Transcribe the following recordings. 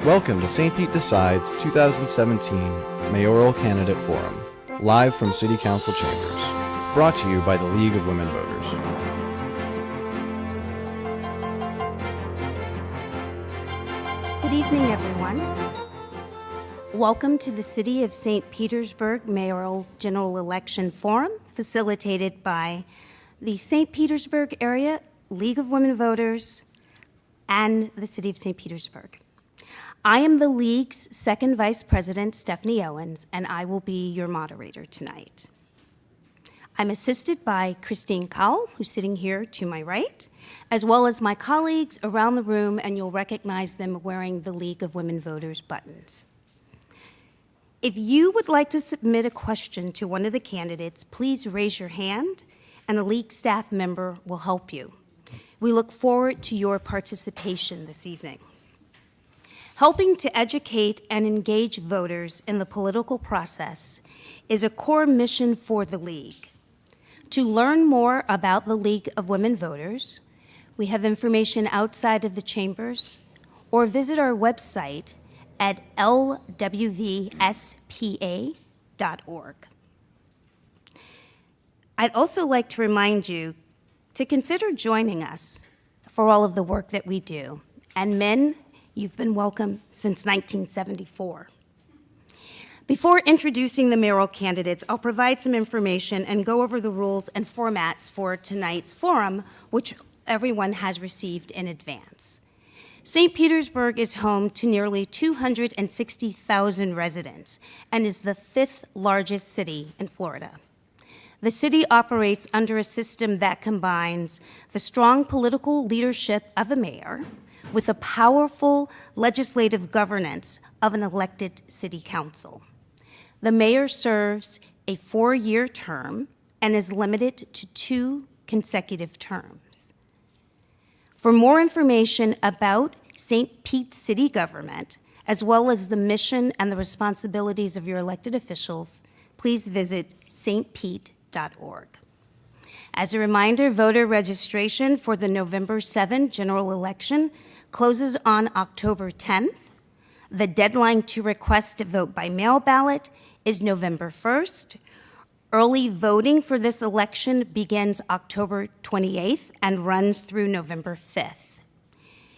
Welcome to St. Pete Decides 2017 Mayoral Candidate Forum, live from City Council chambers, brought to you by the League of Women Voters. Good evening, everyone. Welcome to the City of St. Petersburg Mayoral General Election Forum, facilitated by the St. Petersburg Area League of Women Voters and the City of St. Petersburg. I am the League's second Vice President, Stephanie Owens, and I will be your moderator tonight. I'm assisted by Christine Cowell, who's sitting here to my right, as well as my colleagues around the room, and you'll recognize them wearing the League of Women Voters buttons. If you would like to submit a question to one of the candidates, please raise your hand, and a League staff member will help you. We look forward to your participation this evening. Helping to educate and engage voters in the political process is a core mission for the League. To learn more about the League of Women Voters, we have information outside of the chambers, or visit our website at LWVSP.org. I'd also like to remind you to consider joining us for all of the work that we do. And men, you've been welcome since 1974. Before introducing the mayoral candidates, I'll provide some information and go over the rules and formats for tonight's forum, which everyone has received in advance. St. Petersburg is home to nearly 260,000 residents and is the fifth largest city in Florida. The city operates under a system that combines the strong political leadership of a mayor with the powerful legislative governance of an elected city council. The mayor serves a 4-year term and is limited to 2 consecutive terms. For more information about St. Pete city government, as well as the mission and the responsibilities of your elected officials, please visit stpete.org. As a reminder, voter registration for the November 7 general election closes on October 10th. The deadline to request to vote by mail ballot is November 1st. Early voting for this election begins October 28th and runs through November 5th.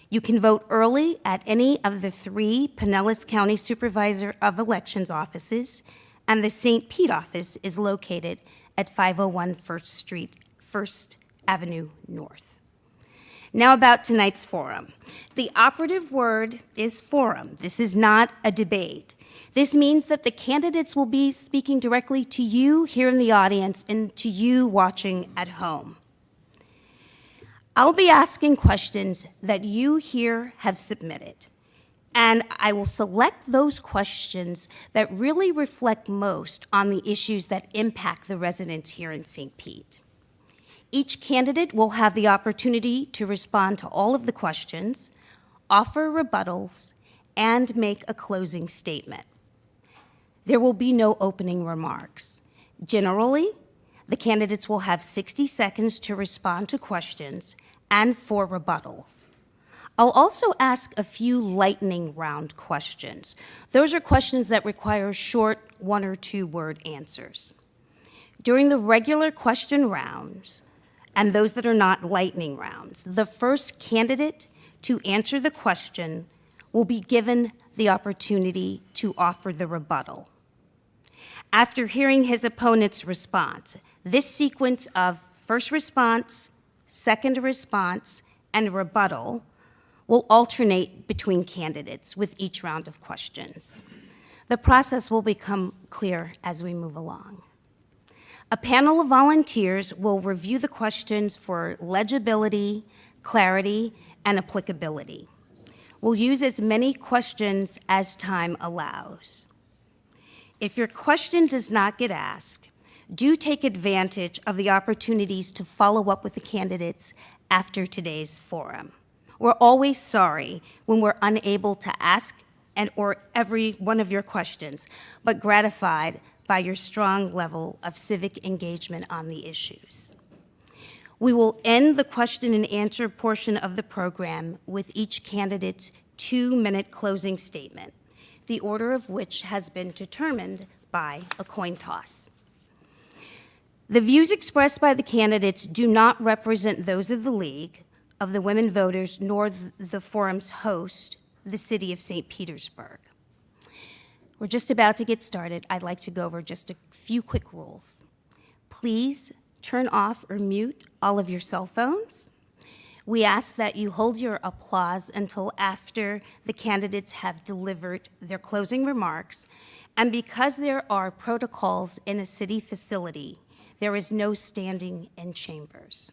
You can vote early at any of the 3 Pinellas County Supervisor of Elections offices, and the St. Pete office is located at 501 First Avenue North. Now about tonight's forum. The operative word is forum. This is not a debate. This means that the candidates will be speaking directly to you here in the audience and to you watching at home. I'll be asking questions that you here have submitted, and I will select those questions that really reflect most on the issues that impact the residents here in St. Pete. Each candidate will have the opportunity to respond to all of the questions, offer rebuttals, and make a closing statement. There will be no opening remarks. Generally, the candidates will have 60 seconds to respond to questions and for rebuttals. I'll also ask a few lightning round questions. Those are questions that require short 1 or 2 word answers. During the regular question rounds, and those that are not lightning rounds, the first candidate to answer the question will be given the opportunity to offer the rebuttal. After hearing his opponent's response, this sequence of first response, second response, and rebuttal will alternate between candidates with each round of questions. The process will become clear as we move along. A panel of volunteers will review the questions for legibility, clarity, and applicability. We'll use as many questions as time allows. If your question does not get asked, do take advantage of the opportunities to follow up with the candidates after today's forum. We're always sorry when we're unable to ask or every one of your questions, but gratified by your strong level of civic engagement on the issues. We will end the question and answer portion of the program with each candidate's 2-minute closing statement, the order of which has been determined by a coin toss. The views expressed by the candidates do not represent those of the League, of the women voters, nor the forum's host, the city of St. Petersburg. We're just about to get started. I'd like to go over just a few quick rules. Please turn off or mute all of your cell phones. We ask that you hold your applause until after the candidates have delivered their closing remarks. And because there are protocols in a city facility, there is no standing in chambers.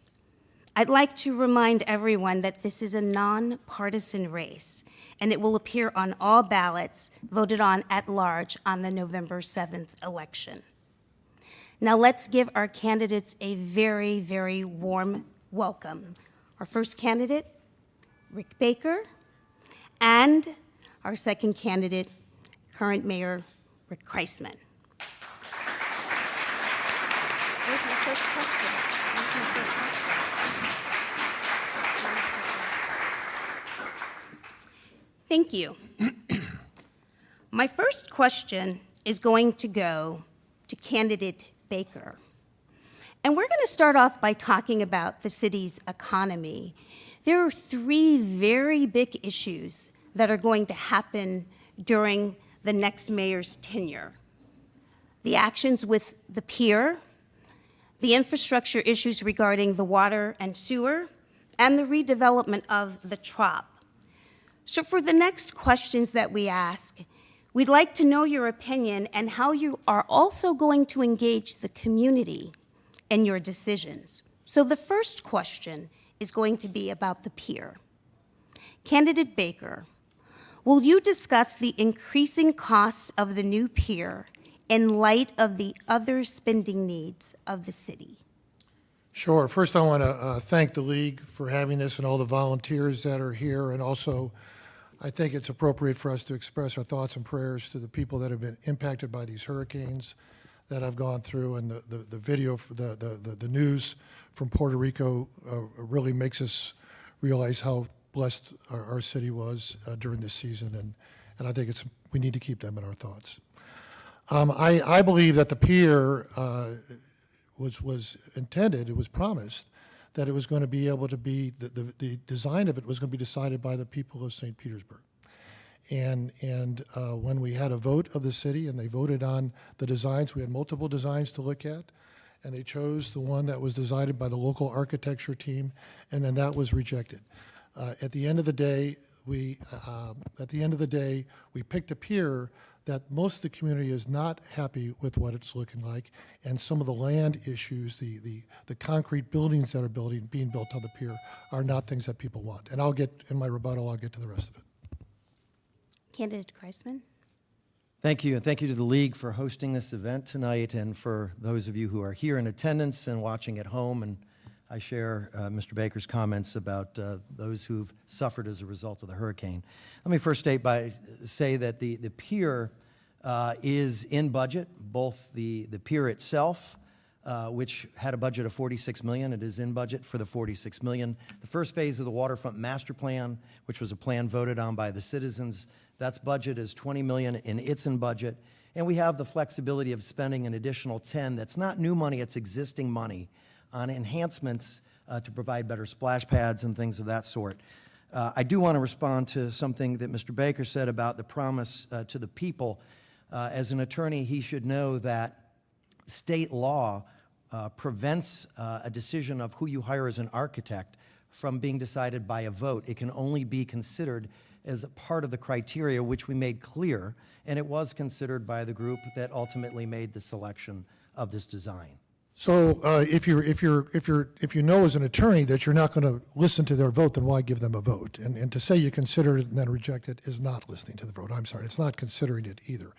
I'd like to remind everyone that this is a nonpartisan race, and it will appear on all ballots voted on at large on the November 7th election. Now let's give our candidates a very, very warm welcome. Our first candidate, Rick Baker, and our second candidate, current Mayor Rick Kreisman. Where's my first question? Thank you. My first question is going to go to candidate Baker. And we're going to start off by talking about the city's economy. There are 3 very big issues that are going to happen during the next mayor's tenure. The actions with the pier, the infrastructure issues regarding the water and sewer, and the redevelopment of the trop. So for the next questions that we ask, we'd like to know your opinion and how you are also going to engage the community in your decisions. So the first question is going to be about the pier. Candidate Baker, will you discuss the increasing costs of the new pier in light of the other spending needs of the city? Sure. First, I want to thank the League for having this and all the volunteers that are here. And also, I think it's appropriate for us to express our thoughts and prayers to the people that have been impacted by these hurricanes that I've gone through. And the video, the news from Puerto Rico really makes us realize how blessed our city was during this season. And I think we need to keep them in our thoughts. I believe that the pier was intended, it was promised, that it was going to be able to be, the design of it was going to be decided by the people of St. Petersburg. And when we had a vote of the city and they voted on the designs, we had multiple designs to look at, and they chose the one that was decided by the local architecture team, and then that was rejected. At the end of the day, we picked a pier that most of the community is not happy with what it's looking like, and some of the land issues, the concrete buildings that are being built on the pier are not things that people want. And in my rebuttal, I'll get to the rest of it. Candidate Kreisman. Thank you, and thank you to the League for hosting this event tonight, and for those of you who are here in attendance and watching at home. And I share Mr. Baker's comments about those who've suffered as a result of the hurricane. Let me first say that the pier is in budget, both the pier itself, which had a budget of $46 million. It is in budget for the $46 million. The first phase of the waterfront master plan, which was a plan voted on by the citizens, that's budget is $20 million, and it's in budget. And we have the flexibility of spending an additional 10. That's not new money, it's existing money on enhancements to provide better splash pads and things of that sort. I do want to respond to something that Mr. Baker said about the promise to the people. As an attorney, he should know that state law prevents a decision of who you hire as an architect from being decided by a vote. It can only be considered as a part of the criteria, which we made clear, and it was considered by the group that ultimately made the selection of this design. So if you know as an attorney that you're not going to listen to their vote, then why give them a vote? And to say you consider it and then reject it is not listening to the vote. I'm sorry, it's not considering it either.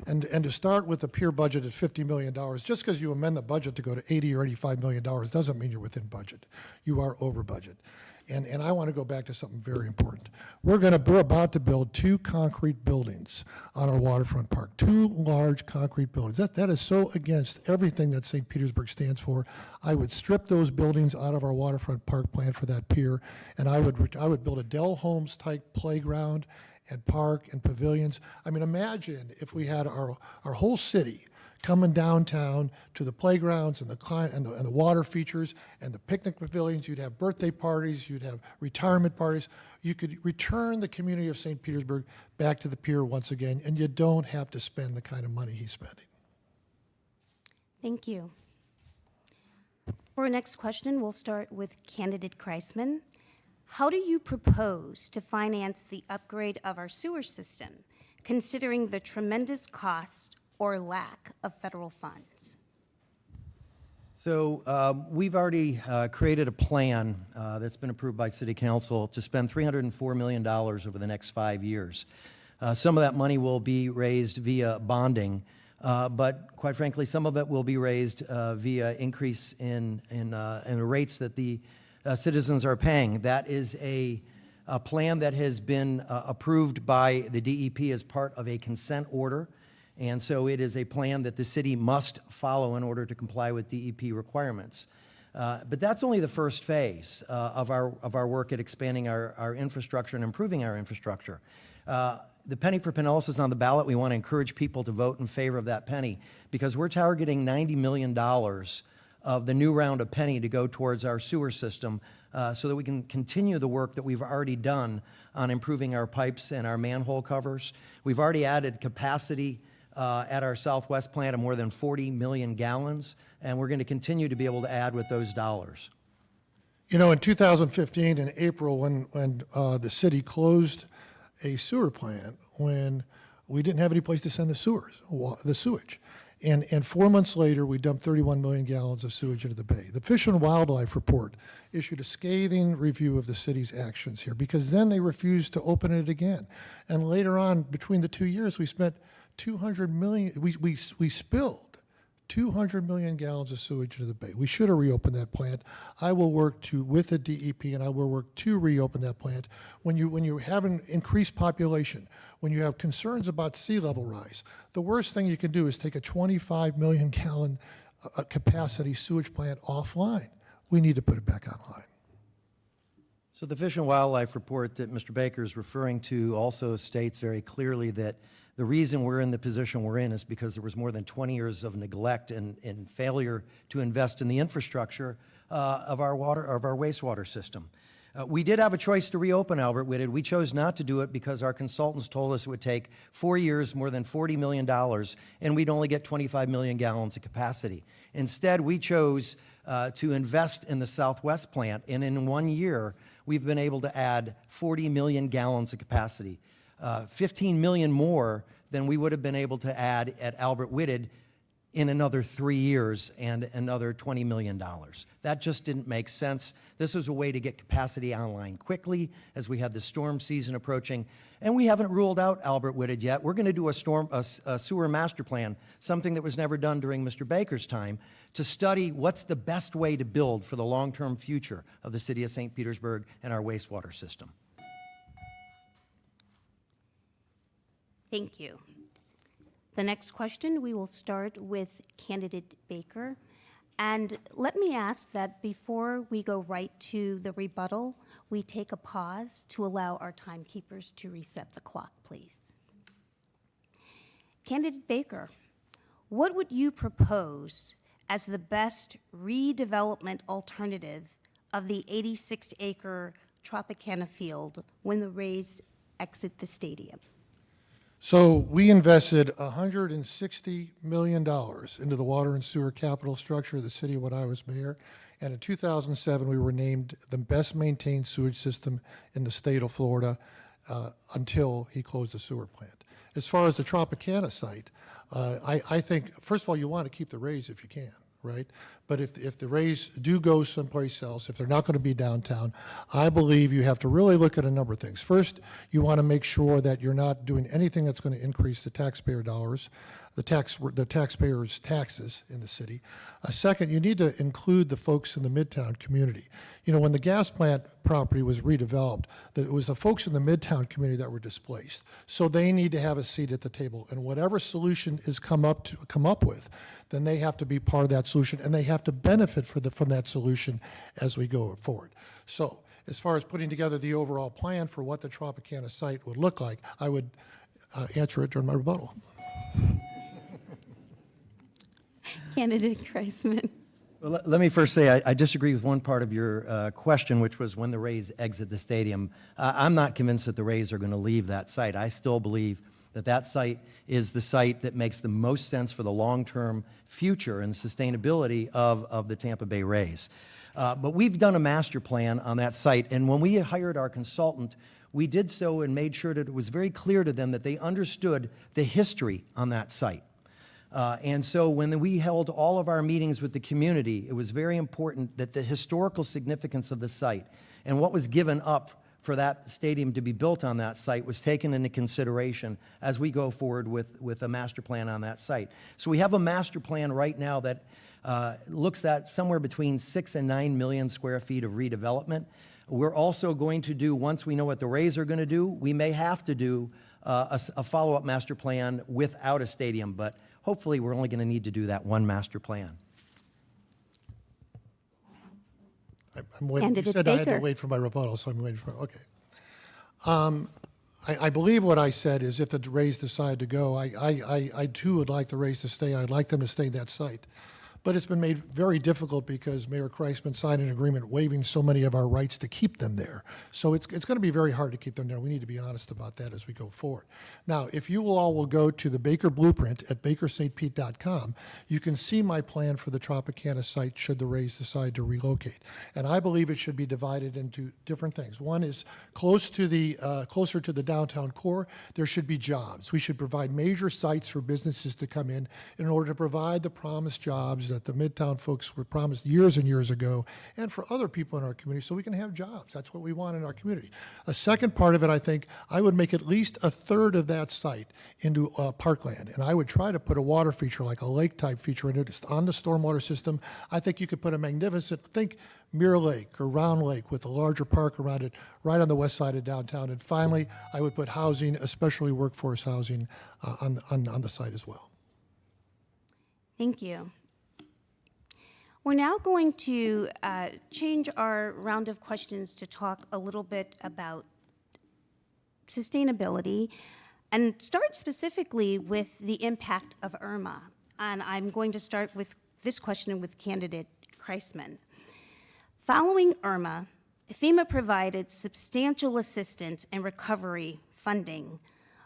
And to start with the pier budget at $50 million, just because you amend the budget to go to $80 or $85 million doesn't mean you're within budget. You are over budget. And I want to go back to something very important. We're about to build 2 concrete buildings on our waterfront park, 2 large concrete buildings. That is so against everything that St. Petersburg stands for. I would strip those buildings out of our waterfront park plan for that pier, and I would build a Dell Homes type playground and park and pavilions. I mean, imagine if we had our whole city coming downtown to the playgrounds and the water features and the picnic pavilions. You'd have birthday parties, you'd have retirement parties. You could return the community of St. Petersburg back to the pier once again, and you don't have to spend the kind of money he's spending. Thank you. For our next question, we'll start with candidate Kreisman. How do you propose to finance the upgrade of our sewer system, considering the tremendous cost or lack of federal funds? So we've already created a plan that's been approved by City Council to spend $304 million over the next 5 years. Some of that money will be raised via bonding, but quite frankly, some of it will be raised via increase in the rates that the citizens are paying. That is a plan that has been approved by the DEP as part of a consent order. And so it is a plan that the city must follow in order to comply with DEP requirements. But that's only the first phase of our work at expanding our infrastructure and improving our infrastructure. The penny for Pinellas is on the ballot. We want to encourage people to vote in favor of that penny because we're targeting $90 million of the new round of penny to go towards our sewer system so that we can continue the work that we've already done on improving our pipes and our manhole covers. We've already added capacity at our Southwest plant of more than 40 million gallons, and we're going to continue to be able to add with those dollars. You know, in 2015, in April, when the city closed a sewer plant, when we didn't have any place to send the sewage. And 4 months later, we dumped 31 million gallons of sewage into the bay. The Fish and Wildlife Report issued a scathing review of the city's actions here because then they refused to open it again. And later on, between the 2 years, we spent 200 million, we spilled 200 million gallons of sewage into the bay. We should have reopened that plant. I will work with the DEP, and I will work to reopen that plant. When you have an increased population, when you have concerns about sea level rise, the worst thing you can do is take a 25 million gallon capacity sewage plant offline. We need to put it back online. So the Fish and Wildlife Report that Mr. Baker is referring to also states very clearly that the reason we're in the position we're in is because there was more than 20 years of neglect and failure to invest in the infrastructure of our wastewater system. We did have a choice to reopen Albert Whitted. We chose not to do it because our consultants told us it would take 4 years, more than $40 million, and we'd only get 25 million gallons of capacity. Instead, we chose to invest in the Southwest plant, and in 1 year, we've been able to add 40 million gallons of capacity. 15 million more than we would have been able to add at Albert Whitted in another 3 years and another $20 million. That just didn't make sense. This was a way to get capacity online quickly as we had the storm season approaching. And we haven't ruled out Albert Whitted yet. We're going to do a sewer master plan, something that was never done during Mr. Baker's time, to study what's the best way to build for the long-term future of the city of St. Petersburg and our wastewater system. Thank you. The next question, we will start with candidate Baker. And let me ask that before we go right to the rebuttal, we take a pause to allow our timekeepers to reset the clock, please. Candidate Baker, what would you propose as the best redevelopment alternative of the 86-acre Tropicana field when the Rays exit the stadium? So we invested $160 million into the water and sewer capital structure of the city when I was mayor. And in 2007, we were named the best maintained sewage system in the state of Florida until he closed the sewer plant. As far as the Tropicana site, I think, first of all, you want to keep the Rays if you can, right? But if the Rays do go someplace else, if they're not going to be downtown, I believe you have to really look at a number of things. First, you want to make sure that you're not doing anything that's going to increase the taxpayer dollars. the taxpayers' taxes in the city. Second, you need to include the folks in the Midtown community. You know, when the gas plant property was redeveloped, it was the folks in the Midtown community that were displaced. So they need to have a seat at the table, and whatever solution is come up with, then they have to be part of that solution, and they have to benefit from that solution as we go forward. So, as far as putting together the overall plan for what the Tropicana site would look like, I would answer it during my rebuttal. Candidate Kreisman. Well, let me first say I disagree with one part of your question, which was when the Rays exit the stadium. I'm not convinced that the Rays are going to leave that site. I still believe that that site is the site that makes the most sense for the long-term future and sustainability of the Tampa Bay Rays. But we've done a master plan on that site, and when we hired our consultant, we did so and made sure that it was very clear to them that they understood the history on that site. And so when we held all of our meetings with the community, it was very important that the historical significance of the site and what was given up for that stadium to be built on that site was taken into consideration as we go forward with a master plan on that site. So we have a master plan right now that looks at somewhere between 6 and 9 million square feet of redevelopment. We're also going to do, once we know what the Rays are going to do, we may have to do a follow-up master plan without a stadium, but hopefully we're only going to need to do that one master plan. I'm waiting. You said I had to wait for my rebuttal, so I'm waiting for, okay. I believe what I said is if the Rays decide to go, I too would like the Rays to stay. I'd like them to stay at that site. But it's been made very difficult because Mayor Kreisman signed an agreement waiving so many of our rights to keep them there. So it's going to be very hard to keep them there. We need to be honest about that as we go forward. Now, if you all will go to the Baker Blueprint at bakerstpete.com, you can see my plan for the Tropicana site should the Rays decide to relocate. And I believe it should be divided into different things. One is closer to the downtown core, there should be jobs. We should provide major sites for businesses to come in order to provide the promised jobs that the Midtown folks were promised years and years ago, and for other people in our community so we can have jobs. That's what we want in our community. A second part of it, I think, I would make at least a third of that site into parkland, and I would try to put a water feature, like a lake-type feature in it on the stormwater system. I think you could put a magnificent, think Mirror Lake or Round Lake with a larger park around it, right on the west side of downtown. And finally, I would put housing, especially workforce housing, on the site as well. Thank you. We're now going to change our round of questions to talk a little bit about sustainability and start specifically with the impact of Irma. And I'm going to start with this question with candidate Kreisman. Following Irma, FEMA provided substantial assistance and recovery funding,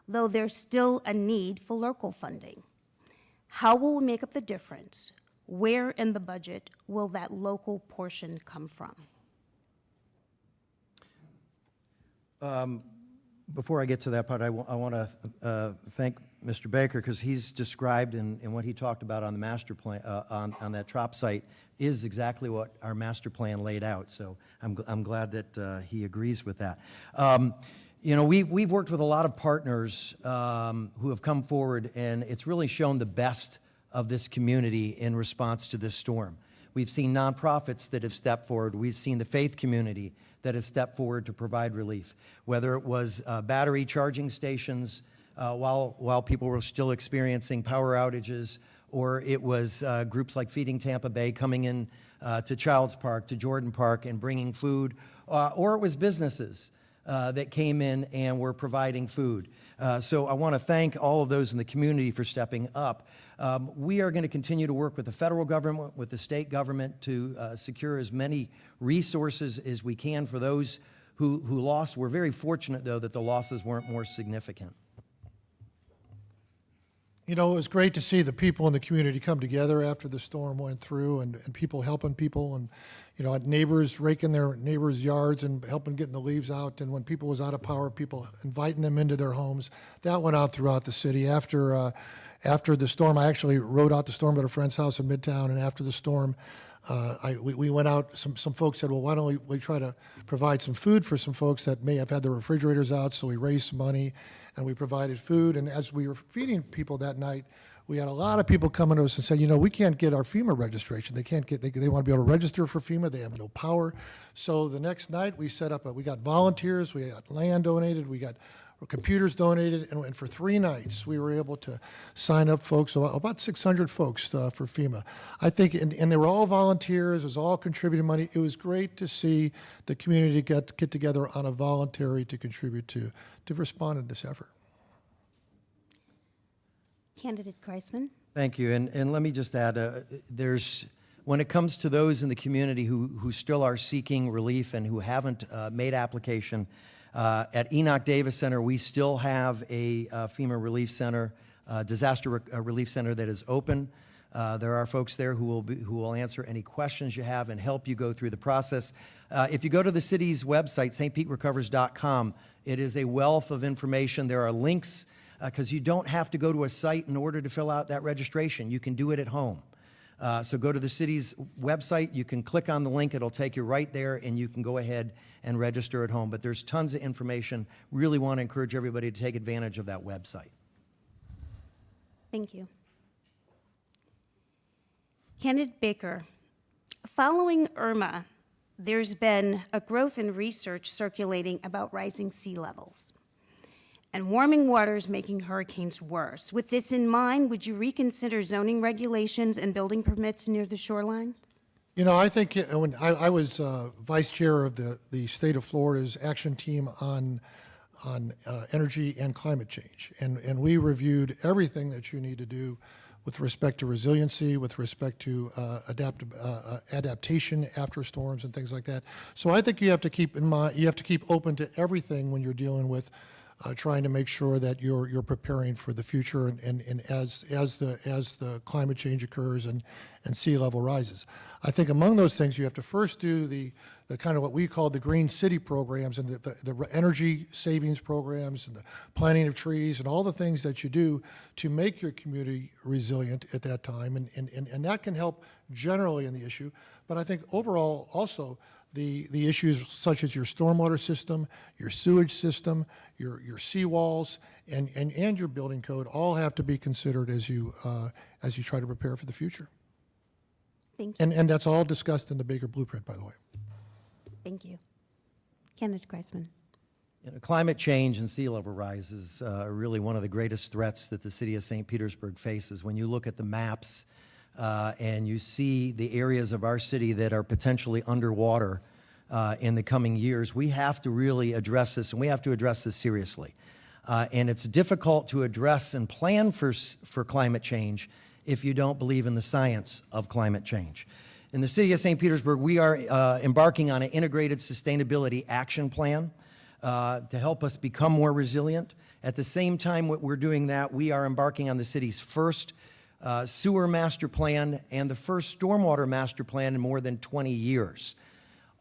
though there's still a need for local funding. How will we make up the difference? Where in the budget will that local portion come from? Before I get to that part, I want to thank Mr. Baker because he's described and what he talked about on the master plan on that TROP site is exactly what our master plan laid out. So I'm glad that he agrees with that. You know, we've worked with a lot of partners who have come forward, and it's really shown the best of this community in response to this storm. We've seen nonprofits that have stepped forward. We've seen the faith community that has stepped forward to provide relief, whether it was battery charging stations while people were still experiencing power outages, or it was groups like Feeding Tampa Bay coming in to Childs Park, to Jordan Park, and bringing food, or it was businesses that came in and were providing food. So I want to thank all of those in the community for stepping up. We are going to continue to work with the federal government, with the state government to secure as many resources as we can for those who lost. We're very fortunate, though, that the losses weren't more significant. You know, it was great to see the people in the community come together after the storm went through, and people helping people, and, you know, neighbors raking their neighbors' yards and helping getting the leaves out. And when people was out of power, people inviting them into their homes. That went out throughout the city. After the storm, I actually rode out the storm at a friend's house in Midtown, and after the storm, we went out. Some folks said, well, why don't we try to provide some food for some folks that may have had their refrigerators out, so we raised some money, and we provided food. And as we were feeding people that night, we had a lot of people coming to us and saying, we can't get our FEMA registration. They can't get, they want to be able to register for FEMA. They have no power. So the next night we set up, we got volunteers, we got land donated, we got computers donated, and for 3 nights we were able to sign up folks, about 600 folks for FEMA. I think, and they were all volunteers, it was all contributing money. It was great to see the community get together on a voluntary to contribute to respond to this effort. Candidate Kreisman. Thank you, and let me just add, when it comes to those in the community who still are seeking relief and who haven't made application, at Enoch Davis Center, we still have a FEMA relief center, disaster relief center that is open. There are folks there who will answer any questions you have and help you go through the process. If you go to the city's website, stpeterecovers.com, it is a wealth of information. There are links, because you don't have to go to a site in order to fill out that registration. You can do it at home. So go to the city's website, you can click on the link, it'll take you right there, and you can go ahead and register at home. But there's tons of information. Really want to encourage everybody to take advantage of that website. Thank you. Candidate Baker, following Irma, there's been a growth in research circulating about rising sea levels and warming waters making hurricanes worse. With this in mind, would you reconsider zoning regulations and building permits near the shorelines? I think when I was vice chair of the state of Florida's action team on energy and climate change, and we reviewed everything that you need to do with respect to resiliency, with respect to adaptation after storms and things like that. So I think you have to keep in mind, you have to keep open to everything when you're dealing with trying to make sure that you're preparing for the future and as the climate change occurs and sea level rises. I think among those things you have to first do the kind of what we call the green city programs and the energy savings programs and the planting of trees and all the things that you do to make your community resilient at that time, and that can help generally in the issue. But I think overall also the issues such as your stormwater system, your sewage system, your seawalls, and your building code all have to be considered as you try to prepare for the future. Thank you. And that's all discussed in the Baker Blueprint, by the way. Thank you. Candidate Kreisman. Climate change and sea level rise is really one of the greatest threats that the city of St. Petersburg faces. When you look at the maps and you see the areas of our city that are potentially underwater in the coming years, we have to really address this, and we have to address this seriously. And it's difficult to address and plan for climate change if you don't believe in the science of climate change. In the city of St. Petersburg, we are embarking on an integrated sustainability action plan to help us become more resilient. At the same time we're doing that, we are embarking on the city's first sewer master plan and the first stormwater master plan in more than 20 years.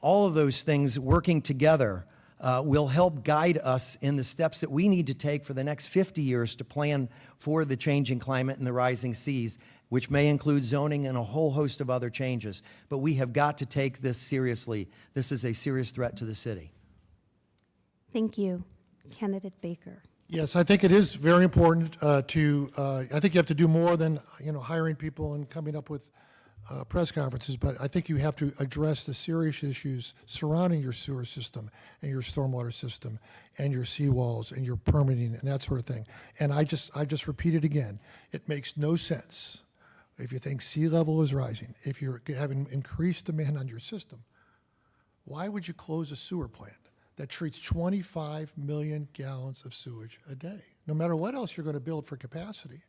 All of those things working together will help guide us in the steps that we need to take for the next 50 years to plan for the changing climate and the rising seas, which may include zoning and a whole host of other changes. But we have got to take this seriously. This is a serious threat to the city. Thank you. Candidate Baker. Yes, I think it is very important I think you have to do more than hiring people and coming up with press conferences, but I think you have to address the serious issues surrounding your sewer system and your stormwater system and your seawalls and your permitting and that sort of thing. And I just repeat it again. It makes no sense if you think sea level is rising, if you're having increased demand on your system, why would you close a sewer plant that treats 25 million gallons of sewage a day, no matter what else you're going to build for capacity?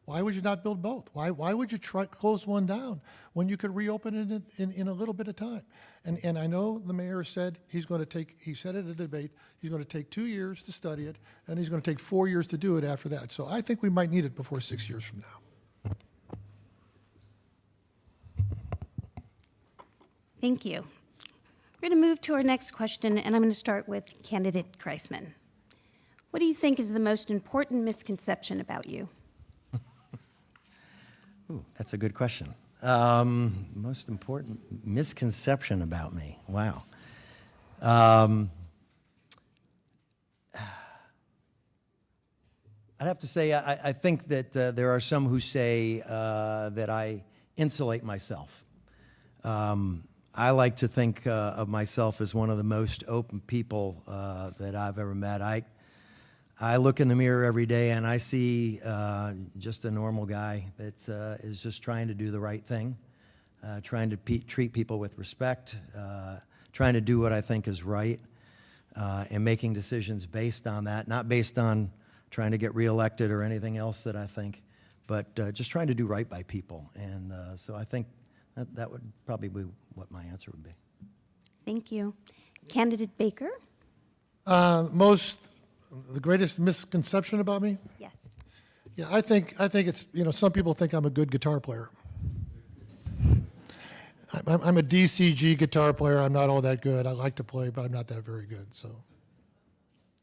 Why would you not build both? Why would you close one down when you could reopen it in a little bit of time? And I know the mayor said he said at a debate, he's going to take 2 years to study it, and he's going to take 4 years to do it after that. So I think we might need it before 6 years from now. Thank you. We're going to move to our next question, and I'm going to start with candidate Kreisman. What do you think is the most important misconception about you? Ooh, that's a good question. Most important misconception about me. Wow. I'd have to say, I think that there are some who say that I insulate myself. I like to think of myself as one of the most open people that I've ever met. I look in the mirror every day and I see just a normal guy that is just trying to do the right thing, trying to treat people with respect, trying to do what I think is right, and making decisions based on that, not based on trying to get reelected or anything else that I think, but just trying to do right by people. And so I think that would probably be what my answer would be. Thank you. Candidate Baker? The greatest misconception about me? Yes. Yeah, I think it's, some people think I'm a good guitar player. I'm a DCG guitar player. I'm not all that good. I like to play, but I'm not that very good, so.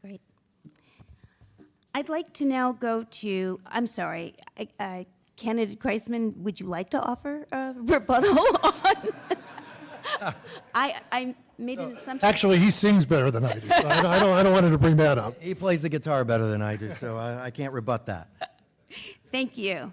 Great. I'd like to now go to, I'm sorry, Candidate Kreisman, would you like to offer a rebuttal on? I made an assumption. Actually, he sings better than I do, so I don't want him to bring that up. He plays the guitar better than I do, so I can't rebut that. Thank you.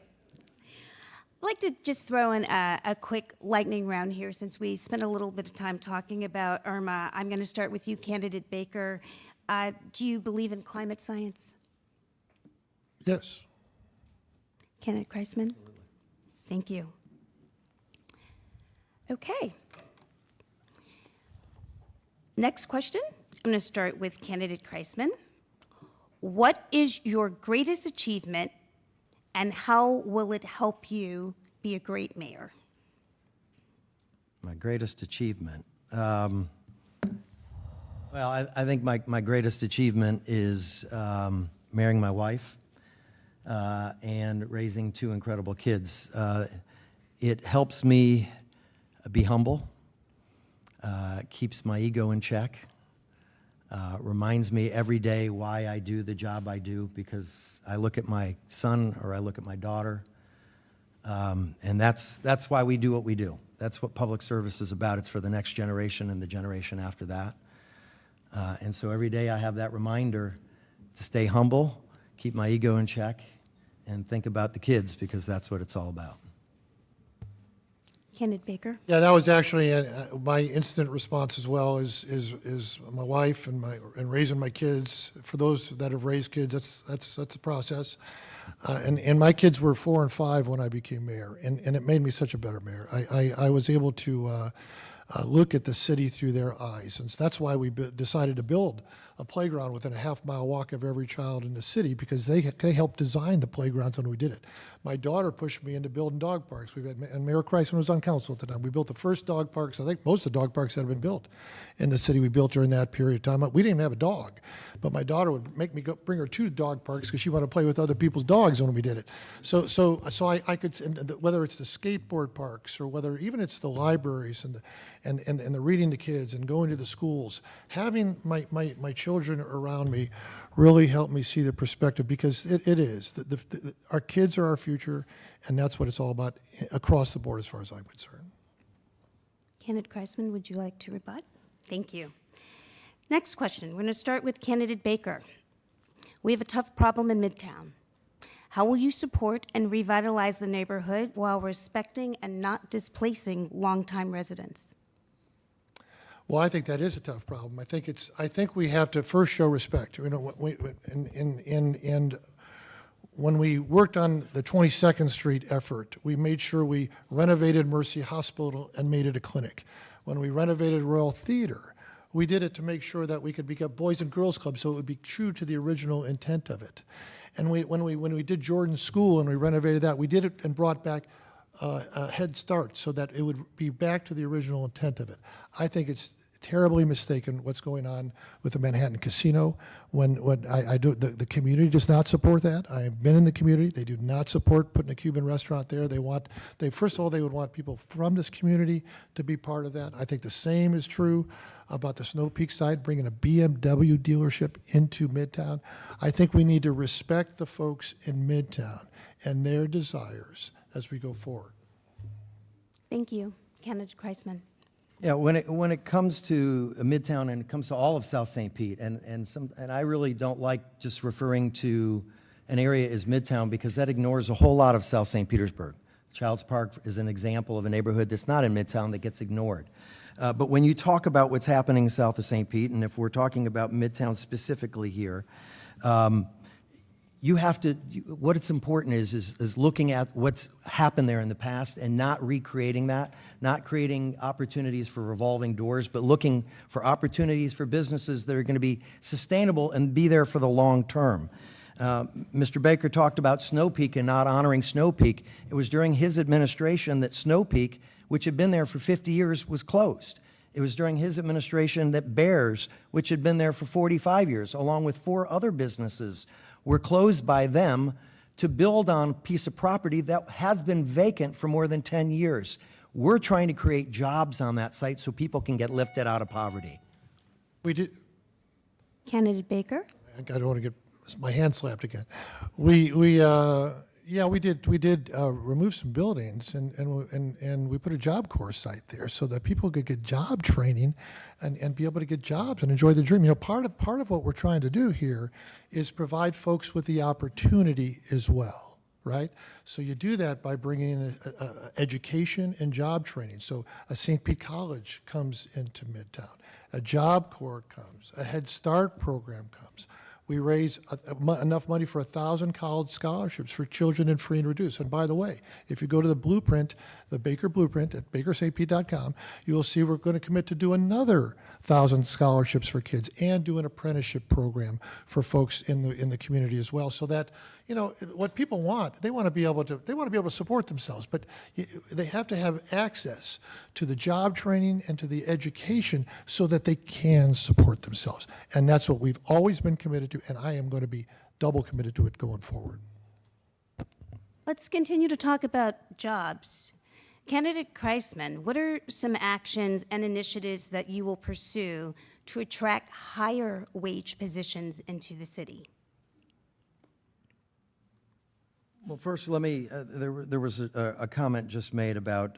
I'd like to just throw in a quick lightning round here since we spent a little bit of time talking about Irma. I'm going to start with you, Candidate Baker. Do you believe in climate science? Yes. Candidate Kreisman? Thank you. Okay. Next question. I'm going to start with Candidate Kreisman. What is your greatest achievement and how will it help you be a great mayor? My greatest achievement. Well, I think my greatest achievement is marrying my wife and raising two incredible kids. It helps me be humble, keeps my ego in check, reminds me every day why I do the job I do, because I look at my son or I look at my daughter, and that's why we do what we do. That's what public service is about. It's for the next generation and the generation after that. And so every day I have that reminder to stay humble, keep my ego in check, and think about the kids, because that's what it's all about. Candidate Baker? Yeah, that was actually my instant response as well. Is my wife and raising my kids. For those that have raised kids, that's a process. And my kids were 4 and 5 when I became mayor, and it made me such a better mayor. I was able to look at the city through their eyes, and so that's why we decided to build a playground within a half-mile walk of every child in the city, because they helped design the playgrounds when we did it. My daughter pushed me into building dog parks. And Mayor Kreisman was on council at the time. We built the first dog parks. I think most of the dog parks that have been built in the city we built during that period of time. We didn't even have a dog, but my daughter would make me bring her to dog parks because she wanted to play with other people's dogs when we did it. So I could, whether it's the skateboard parks or whether even it's the libraries and the reading to kids and going to the schools, having my children around me really helped me see the perspective, because it is. Our kids are our future, and that's what it's all about across the board as far as I'm concerned. Candidate Kreisman, would you like to rebut? Thank you. Next question. We're going to start with Candidate Baker. We have a tough problem in Midtown. How will you support and revitalize the neighborhood while respecting and not displacing longtime residents? Well, I think that is a tough problem. I think we have to first show respect. You know, when we worked on the 22nd Street effort, we made sure we renovated Mercy Hospital and made it a clinic. When we renovated Royal Theater, we did it to make sure that we could become Boys and Girls Club, so it would be true to the original intent of it. And when we did Jordan School and we renovated that, we did it and brought back a Head Start so that it would be back to the original intent of it. I think it's terribly mistaken what's going on with the Manhattan Casino. The community does not support that. I have been in the community. They do not support putting a Cuban restaurant there. First of all, they would want people from this community to be part of that. I think the same is true about the Snow Peak side, bringing a BMW dealership into Midtown. I think we need to respect the folks in Midtown and their desires as we go forward. Thank you. Candidate Kreisman. Yeah, when it comes to Midtown and it comes to all of South St. Pete, and I really don't like just referring to an area is Midtown because that ignores a whole lot of South St. Petersburg. Childs Park is an example of a neighborhood that's not in Midtown that gets ignored. But when you talk about what's happening south of St. Pete, and if we're talking about Midtown specifically here, you have to, what it's important is looking at what's happened there in the past and not recreating that, not creating opportunities for revolving doors, but looking for opportunities for businesses that are going to be sustainable and be there for the long term. Mr. Baker talked about Snow Peak and not honoring Snow Peak. It was during his administration that Snow Peak, which had been there for 50 years, was closed. It was during his administration that Bears, which had been there for 45 years, along with 4 other businesses, were closed by them to build on a piece of property that has been vacant for more than 10 years. We're trying to create jobs on that site so people can get lifted out of poverty. We did, Candidate Baker? I don't want to get my hand slapped again. We did remove some buildings and we put a Job Corps site there so that people could get job training and be able to get jobs and enjoy the dream. You know, part of what we're trying to do here is provide folks with the opportunity as well, right? So you do that by bringing in education and job training. So a St. Pete College comes into Midtown, a Job Corps comes, a Head Start program comes. We raise enough money for 1,000 college scholarships for children in free and reduced. And by the way, if you go to the blueprint, the Baker Blueprint at bakerstp.com, you will see we're going to commit to do another 1,000 scholarships for kids and do an apprenticeship program for folks in the community as well. So that, you know, what people want, they want to be able to support themselves, but they have to have access to the job training and to the education so that they can support themselves. And that's what we've always been committed to, and I am going to be double committed to it going forward. Let's continue to talk about jobs. Candidate Kreisman, what are some actions and initiatives that you will pursue to attract higher wage positions into the city? Well, first, let me, there was a comment just made about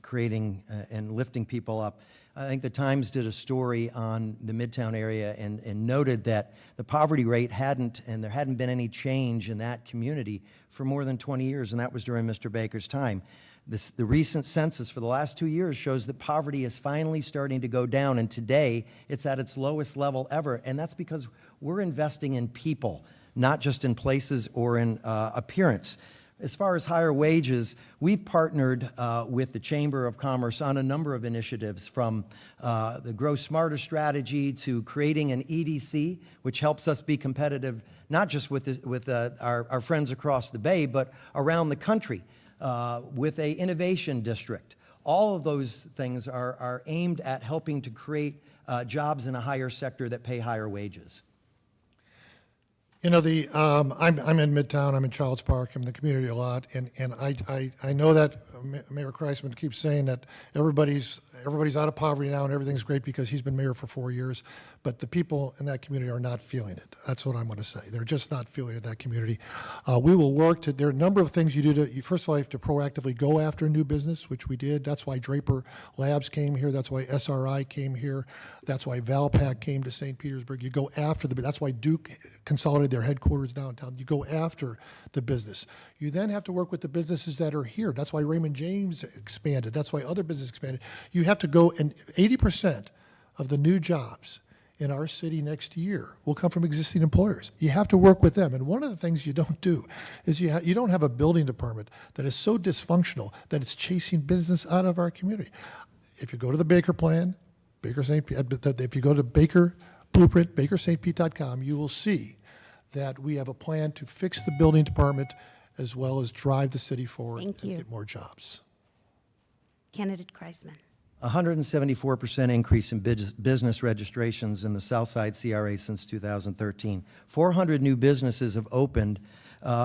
creating and lifting people up. I think the Times did a story on the Midtown area and noted that the poverty rate there hadn't been any change in that community for more than 20 years, and that was during Mr. Baker's time. The recent census for the last 2 years shows that poverty is finally starting to go down, and today it's at its lowest level ever, and that's because we're investing in people, not just in places or in appearance. As far as higher wages, we've partnered with the Chamber of Commerce on a number of initiatives, from the Grow Smarter strategy to creating an EDC, which helps us be competitive not just with our friends across the Bay, but around the country, with a innovation district. All of those things are aimed at helping to create jobs in a higher sector that pay higher wages. You know, I'm in Midtown, I'm in Childs Park, I'm in the community a lot, and I know that Mayor Kreisman keeps saying that everybody's out of poverty now and everything's great because he's been mayor for 4 years, but the people in that community are not feeling it. That's what I'm going to say. They're just not feeling it, that community. We will work to, there are a number of things you do to, first of all, you have to proactively go after new business, which we did. That's why Draper Labs came here. That's why SRI came here. That's why Valpak came to St. Petersburg. You go after that's why Duke consolidated their headquarters downtown. You go after the business. You then have to work with the businesses that are here. That's why Raymond James expanded. That's why other businesses expanded. You have to go, and 80% of the new jobs in our city next year will come from existing employers. You have to work with them. And one of the things you don't do is you don't have a building department that is so dysfunctional that it's chasing business out of our community. If you go to the Baker Plan, if you go to Baker Blueprint, bakerstp.com, you will see that we have a plan to fix the building department as well as drive the city forward and get more jobs. Candidate Kreisman. 174% increase in business registrations in the Southside CRA since 2013. 400 new businesses have opened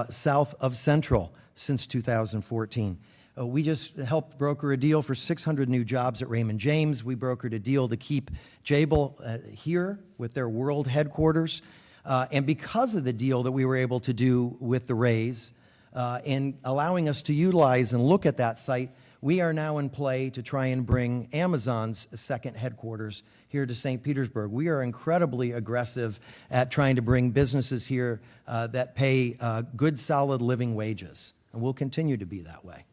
south of Central since 2014. We just helped broker a deal for 600 new jobs at Raymond James. We brokered a deal to keep Jabil here with their world headquarters. And because of the deal that we were able to do with the Rays and allowing us to utilize and look at that site, we are now in play to try and bring Amazon's second headquarters here to St. Petersburg. We are incredibly aggressive at trying to bring businesses here that pay good, solid living wages, and we'll continue to be that way.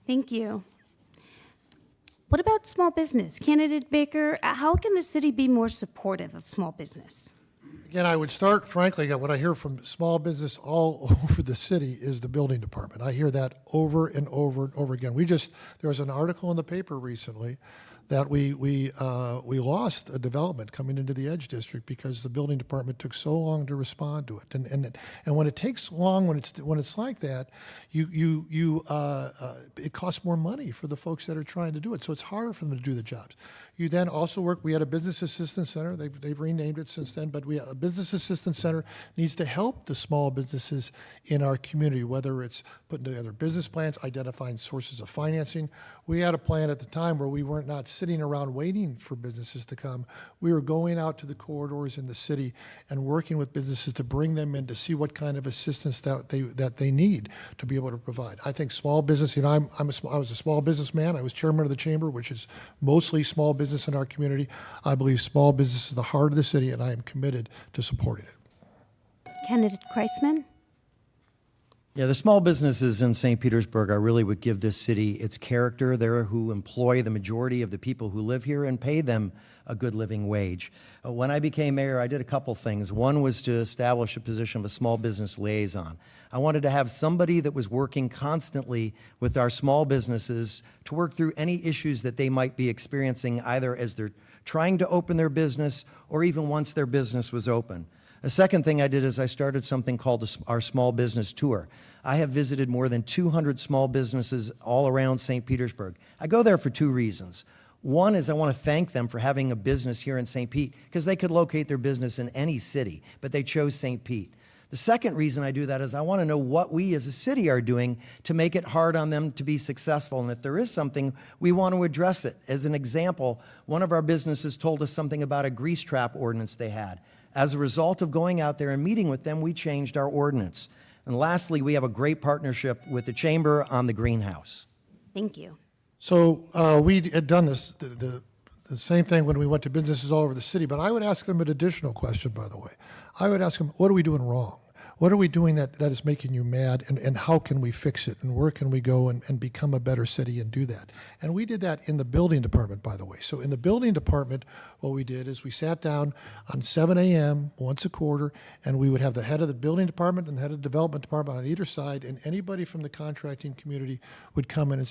Thank you. What about small business? Candidate Baker, how can the city be more supportive of small business? Again, I would start, frankly, what I hear from small business all over the city is the building department. I hear that over and over and over again. There was an article in the paper recently that we lost a development coming into the Edge District because the building department took so long to respond to it. And when it takes long, when it's like that, it costs more money for the folks that are trying to do it. So it's harder for them to do the jobs. You then also work. We had a business assistance center. They've renamed it since then, but a business assistance center needs to help the small businesses in our community, whether it's putting together business plans, identifying sources of financing. We had a plan at the time where we weren't not sitting around waiting for businesses to come. We were going out to the corridors in the city and working with businesses to bring them in to see what kind of assistance that they need to be able to provide. I think small business. I was a small businessman. I was chairman of the chamber, which is mostly small business in our community. I believe small business is the heart of the city, and I am committed to supporting it. Candidate Kreisman? Yeah, the small businesses in St. Petersburg are really what give this city its character. They're who employ the majority of the people who live here and pay them a good living wage. When I became mayor, I did a couple things. One was to establish a position of a small business liaison. I wanted to have somebody that was working constantly with our small businesses to work through any issues that they might be experiencing, either as they're trying to open their business or even once their business was open. The second thing I did is I started something called our Small Business Tour. I have visited more than 200 small businesses all around St. Petersburg. I go there for two reasons. One is I want to thank them for having a business here in St. Pete, because they could locate their business in any city, but they chose St. Pete. The second reason I do that is I want to know what we as a city are doing to make it hard on them to be successful. And if there is something, we want to address it. As an example, one of our businesses told us something about a grease trap ordinance they had. As a result of going out there and meeting with them, we changed our ordinance. And lastly, we have a great partnership with the Chamber on the greenhouse. Thank you. So we had done this, the same thing when we went to businesses all over the city, but I would ask them an additional question, by the way. I would ask them, what are we doing wrong? What are we doing that is making you mad, and how can we fix it, and where can we go and become a better city and do that? And we did that in the building department, by the way. So in the building department, what we did is we sat down on 7 a.m. once a quarter, and we would have the head of the building department and the head of the development department on either side, and anybody from the contracting community would come in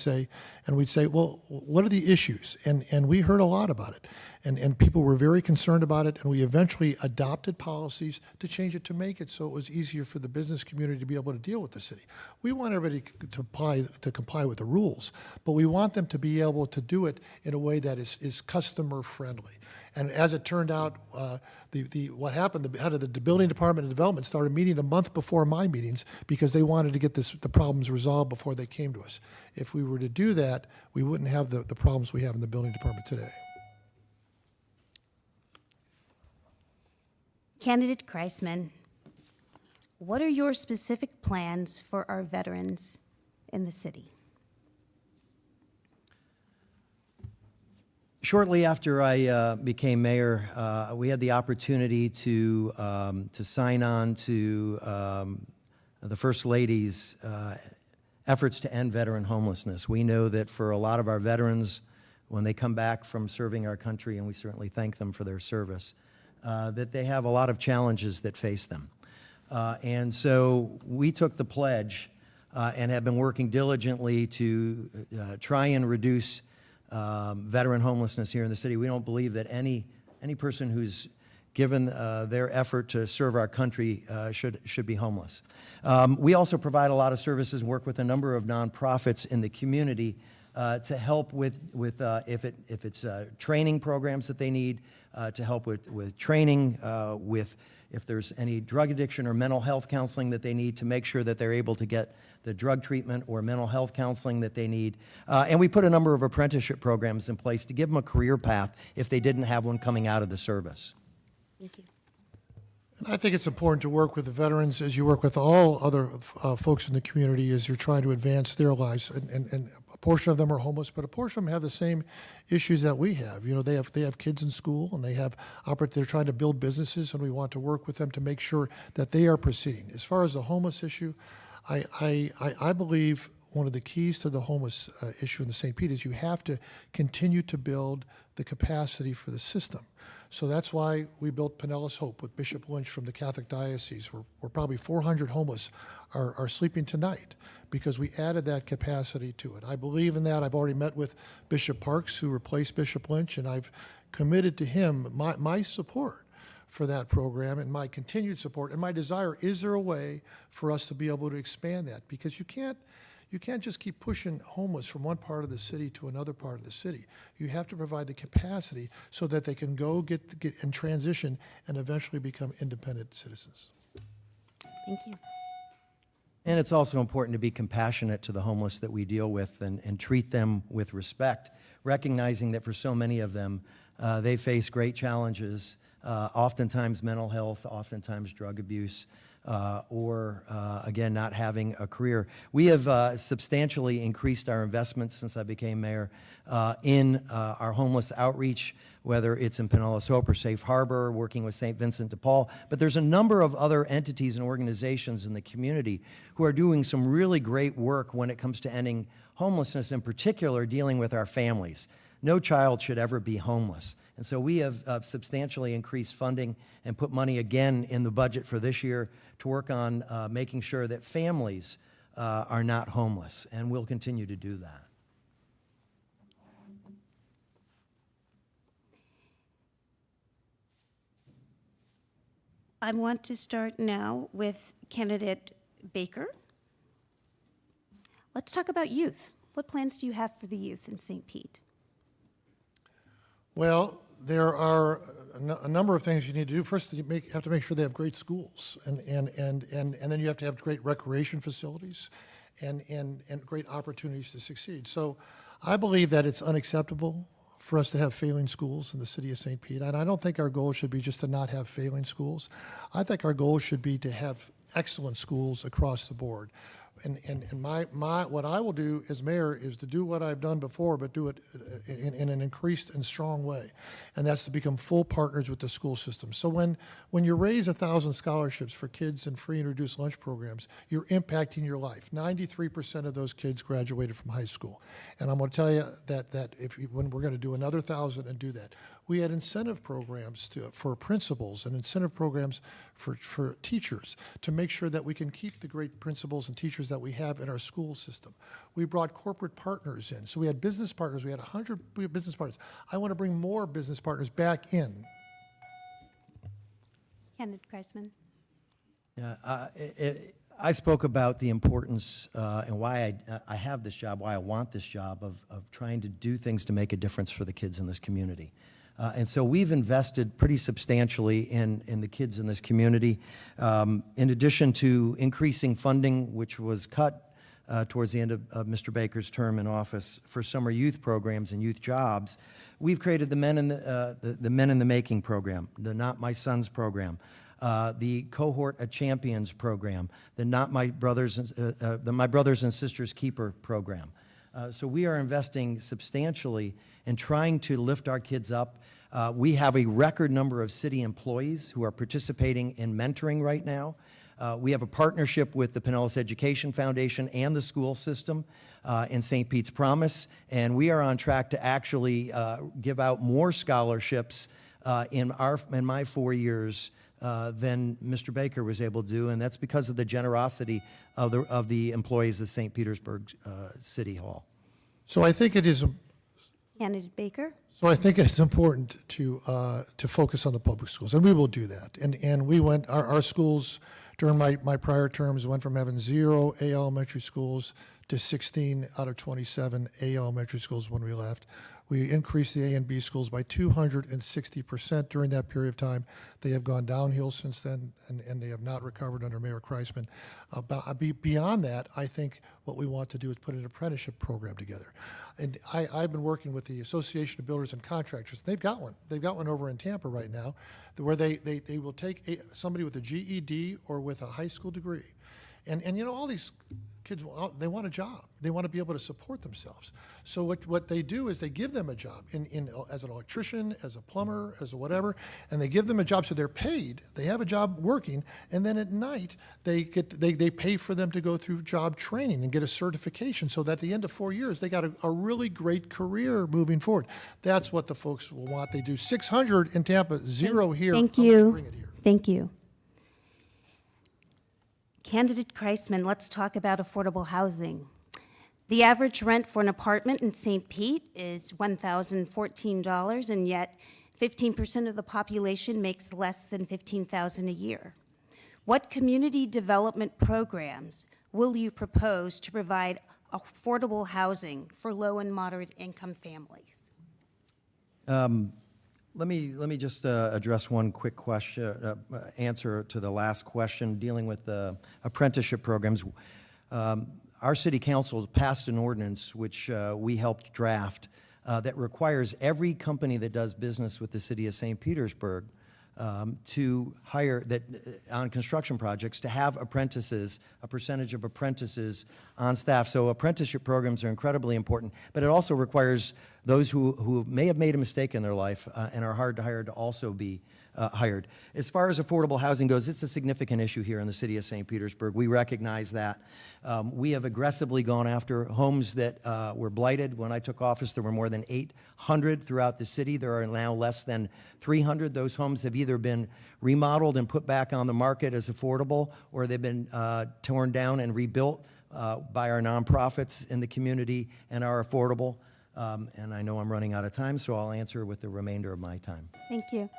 and we'd say, well, what are the issues? And we heard a lot about it. And people were very concerned about it, and we eventually adopted policies to change it to make it so it was easier for the business community to be able to deal with the city. We want everybody to comply with the rules, but we want them to be able to do it in a way that is customer friendly. And as it turned out, what happened, the head of the building department and development started meeting a month before my meetings because they wanted to get the problems resolved before they came to us. If we were to do that, we wouldn't have the problems we have in the building department today. Candidate Kreisman, what are your specific plans for our veterans in the city? Shortly after I became mayor, we had the opportunity to sign on to the First Lady's efforts to end veteran homelessness. We know that for a lot of our veterans, when they come back from serving our country, and we certainly thank them for their service, that they have a lot of challenges that face them. And so we took the pledge and have been working diligently to try and reduce veteran homelessness here in the city. We don't believe that any person who's given their effort to serve our country should be homeless. We also provide a lot of services and work with a number of nonprofits in the community to help with if it's training programs that they need, to help with training, if there's any drug addiction or mental health counseling that they need, to make sure that they're able to get the drug treatment or mental health counseling that they need. And we put a number of apprenticeship programs in place to give them a career path if they didn't have one coming out of the service. Thank you. I think it's important to work with the veterans as you work with all other folks in the community as you're trying to advance their lives. And a portion of them are homeless, but a portion of them have the same issues that we have. You know, they have kids in school, and they're trying to build businesses, and we want to work with them to make sure that they are proceeding. As far as the homeless issue, I believe one of the keys to the homeless issue in the St. Pete is you have to continue to build the capacity for the system. So that's why we built Pinellas Hope with Bishop Lynch from the Catholic Diocese, where probably 400 homeless are sleeping tonight because we added that capacity to it. I believe in that. I've already met with Bishop Parks, who replaced Bishop Lynch, and I've committed to him my support for that program and my continued support and my desire. Is there a way for us to be able to expand that? Because you can't just keep pushing homeless from one part of the city to another part of the city. You have to provide the capacity so that they can go get and transition and eventually become independent citizens. Thank you. And it's also important to be compassionate to the homeless that we deal with and treat them with respect, recognizing that for so many of them, they face great challenges, oftentimes mental health, oftentimes drug abuse, or again, not having a career. We have substantially increased our investments since I became mayor in our homeless outreach, whether it's in Pinellas Hope or Safe Harbor, working with St. Vincent de Paul. But there's a number of other entities and organizations in the community who are doing some really great work when it comes to ending homelessness, in particular dealing with our families. No child should ever be homeless. And so we have substantially increased funding and put money again in the budget for this year to work on making sure that families are not homeless, and we'll continue to do that. I want to start now with candidate Baker. Let's talk about youth. What plans do you have for the youth in St. Pete? Well, there are a number of things you need to do. First, you have to make sure they have great schools, and then you have to have great recreation facilities and great opportunities to succeed. So I believe that it's unacceptable for us to have failing schools in the city of St. Pete. And I don't think our goal should be just to not have failing schools. I think our goal should be to have excellent schools across the board. And what I will do as mayor is to do what I've done before, but do it in an increased and strong way. And that's to become full partners with the school system. So when you raise 1,000 scholarships for kids in free and reduced lunch programs, you're impacting your life. 93% of those kids graduated from high school. And I'm going to tell you that when we're going to do another 1,000 and do that. We had incentive programs for principals and incentive programs for teachers to make sure that we can keep the great principals and teachers that we have in our school system. We brought corporate partners in. So we had business partners. We had 100 business partners. I want to bring more business partners back in. Candidate Kreisman. Yeah, I spoke about the importance and why I have this job, why I want this job of trying to do things to make a difference for the kids in this community. And so we've invested pretty substantially in the kids in this community. In addition to increasing funding, which was cut towards the end of Mr. Baker's term in office for summer youth programs and youth jobs, we've created the Men in the Making program, the Not My Sons program, the Cohort of Champions program, the Not My Brothers the My Brothers and Sisters Keeper program. So we are investing substantially in trying to lift our kids up. We have a record number of city employees who are participating in mentoring right now. We have a partnership with the Pinellas Education Foundation and the school system in St. Pete's Promise, and we are on track to actually give out more scholarships in my 4 years than Mr. Baker was able to do, and that's because of the generosity of the employees of St. Petersburg City Hall. So I think it is. Candidate Baker. So I think it's important to focus on the public schools, and we will do that. And we went our schools during my prior terms went from having 0 A elementary schools to 16 out of 27 A elementary schools when we left. We increased the A and B schools by 260% during that period of time. They have gone downhill since then, and they have not recovered under Mayor Kreisman. Beyond that, I think what we want to do is put an apprenticeship program together. And I've been working with the Association of Builders and Contractors. They've got one. They've got one over in Tampa right now, where they will take somebody with a GED or with a high school degree. And you know, all these kids, they want a job. They want to be able to support themselves. So what they do is they give them a job as an electrician, as a plumber, as a whatever, and they give them a job so they're paid. They have a job working, and then at night they pay for them to go through job training and get a certification so that at the end of 4 years they got a really great career moving forward. That's what the folks will want. They do 600 in Tampa, 0 here. Thank I'm you. gonna bring it here. Thank you. Candidate Kreisman, let's talk about affordable housing. The average rent for an apartment in St. Pete is $1,014, and yet 15% of the population makes less than $15,000 a year. What community development programs will you propose to provide affordable housing for low and moderate income families? Let me just address one quick question, answer to the last question dealing with the apprenticeship programs. Our city council passed an ordinance which we helped draft that requires every company that does business with the city of St. Petersburg to hire on construction projects to have apprentices, a percentage of apprentices on staff. So apprenticeship programs are incredibly important, but it also requires those who may have made a mistake in their life and are hard to hire to also be hired. As far as affordable housing goes, it's a significant issue here in the city of St. Petersburg. We recognize that. We have aggressively gone after homes that were blighted. When I took office, there were more than 800 throughout the city. There are now less than 300. Those homes have either been remodeled and put back on the market as affordable, or they've been torn down and rebuilt by our nonprofits in the community and are affordable. And I know I'm running out of time, so I'll answer with the remainder of my time. Thank you.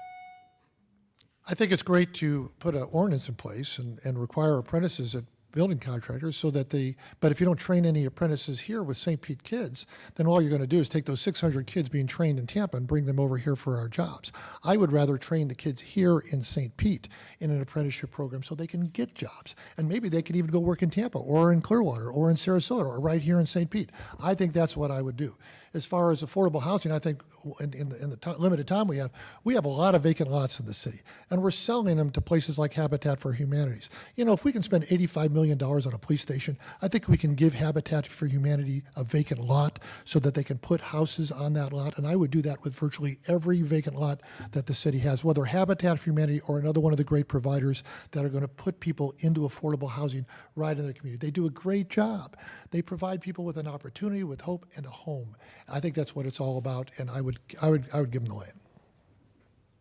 I think it's great to put an ordinance in place and require apprentices at building contractors so that but if you don't train any apprentices here with St. Pete kids, then all you're going to do is take those 600 kids being trained in Tampa and bring them over here for our jobs. I would rather train the kids here in St. Pete in an apprenticeship program so they can get jobs. And maybe they could even go work in Tampa or in Clearwater or in Sarasota or right here in St. Pete. I think that's what I would do. As far as affordable housing, I think in the limited time we have a lot of vacant lots in the city, and we're selling them to places like Habitat for Humanities. You know, if we can spend $85 million on a police station, I think we can give Habitat for Humanity a vacant lot so that they can put houses on that lot, and I would do that with virtually every vacant lot that the city has, whether Habitat for Humanity or another one of the great providers that are going to put people into affordable housing right in their community. They do a great job. They provide people with an opportunity, with hope, and a home. I think that's what it's all about, and I would give them the land.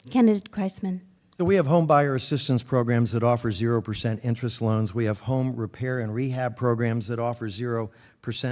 Candidate Kreisman. So we have home buyer assistance programs that offer 0% interest loans. We have home repair and rehab programs that offer 0%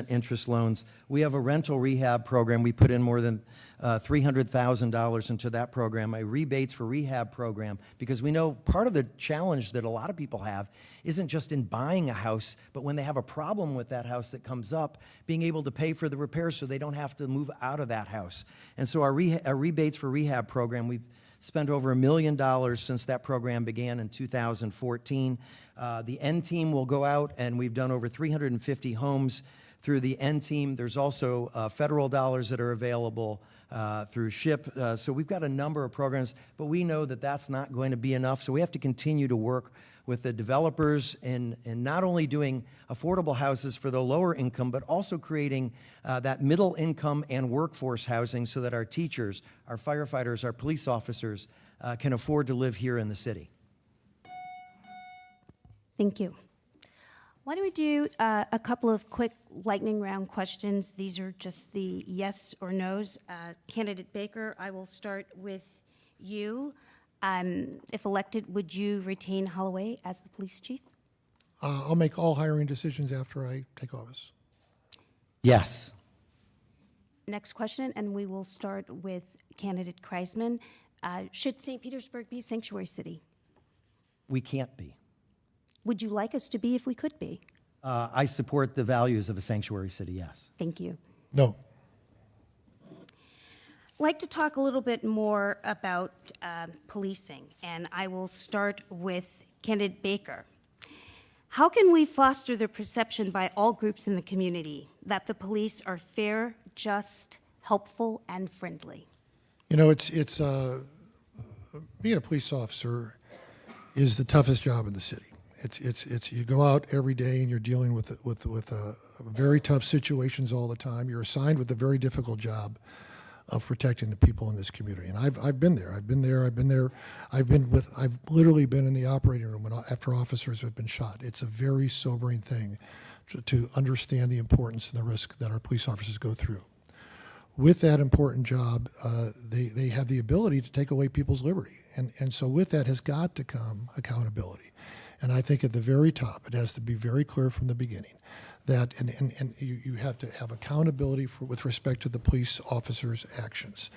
interest loans. We have a rental rehab program. We put in more than $300,000 into that program, a rebates for rehab program, because we know part of the challenge that a lot of people have isn't just in buying a house, but when they have a problem with that house that comes up, being able to pay for the repairs so they don't have to move out of that house. And so our rebates for rehab program, we've spent over $1 million since that program began in 2014. The N team will go out, and we've done over 350 homes through the N team. There's also federal dollars that are available through SHIP. So we've got a number of programs, but we know that that's not going to be enough. So we have to continue to work with the developers in not only doing affordable houses for the lower income, but also creating that middle income and workforce housing so that our teachers, our firefighters, our police officers can afford to live here in the city. Thank you. Why don't we do a couple of quick lightning round questions? These are just the yes or no's. Candidate Baker, I will start with you. If elected, would you retain Holloway as the police chief? I'll make all hiring decisions after I take office. Yes. Next question, and we will start with candidate Kreisman. Should St. Petersburg be a sanctuary city? We can't be. Would you like us to be if we could be? I support the values of a sanctuary city, yes. Thank you. No. like to talk a little bit more about policing, and I will start with candidate Baker. How can we foster the perception by all groups in the community that the police are fair, just, helpful, and friendly? You know, being a police officer is the toughest job in the city. It's you go out every day and you're dealing with very tough situations all the time. You're assigned with a very difficult job of protecting the people in this community. And I've been there. I've literally been in the operating room after officers have been shot. It's a very sobering thing to understand the importance and the risk that our police officers go through. With that important job, they have the ability to take away people's liberty. And so with that has got to come accountability. And I think at the very top, it has to be very clear from the beginning that, and you have to have accountability with respect to the police officers' actions.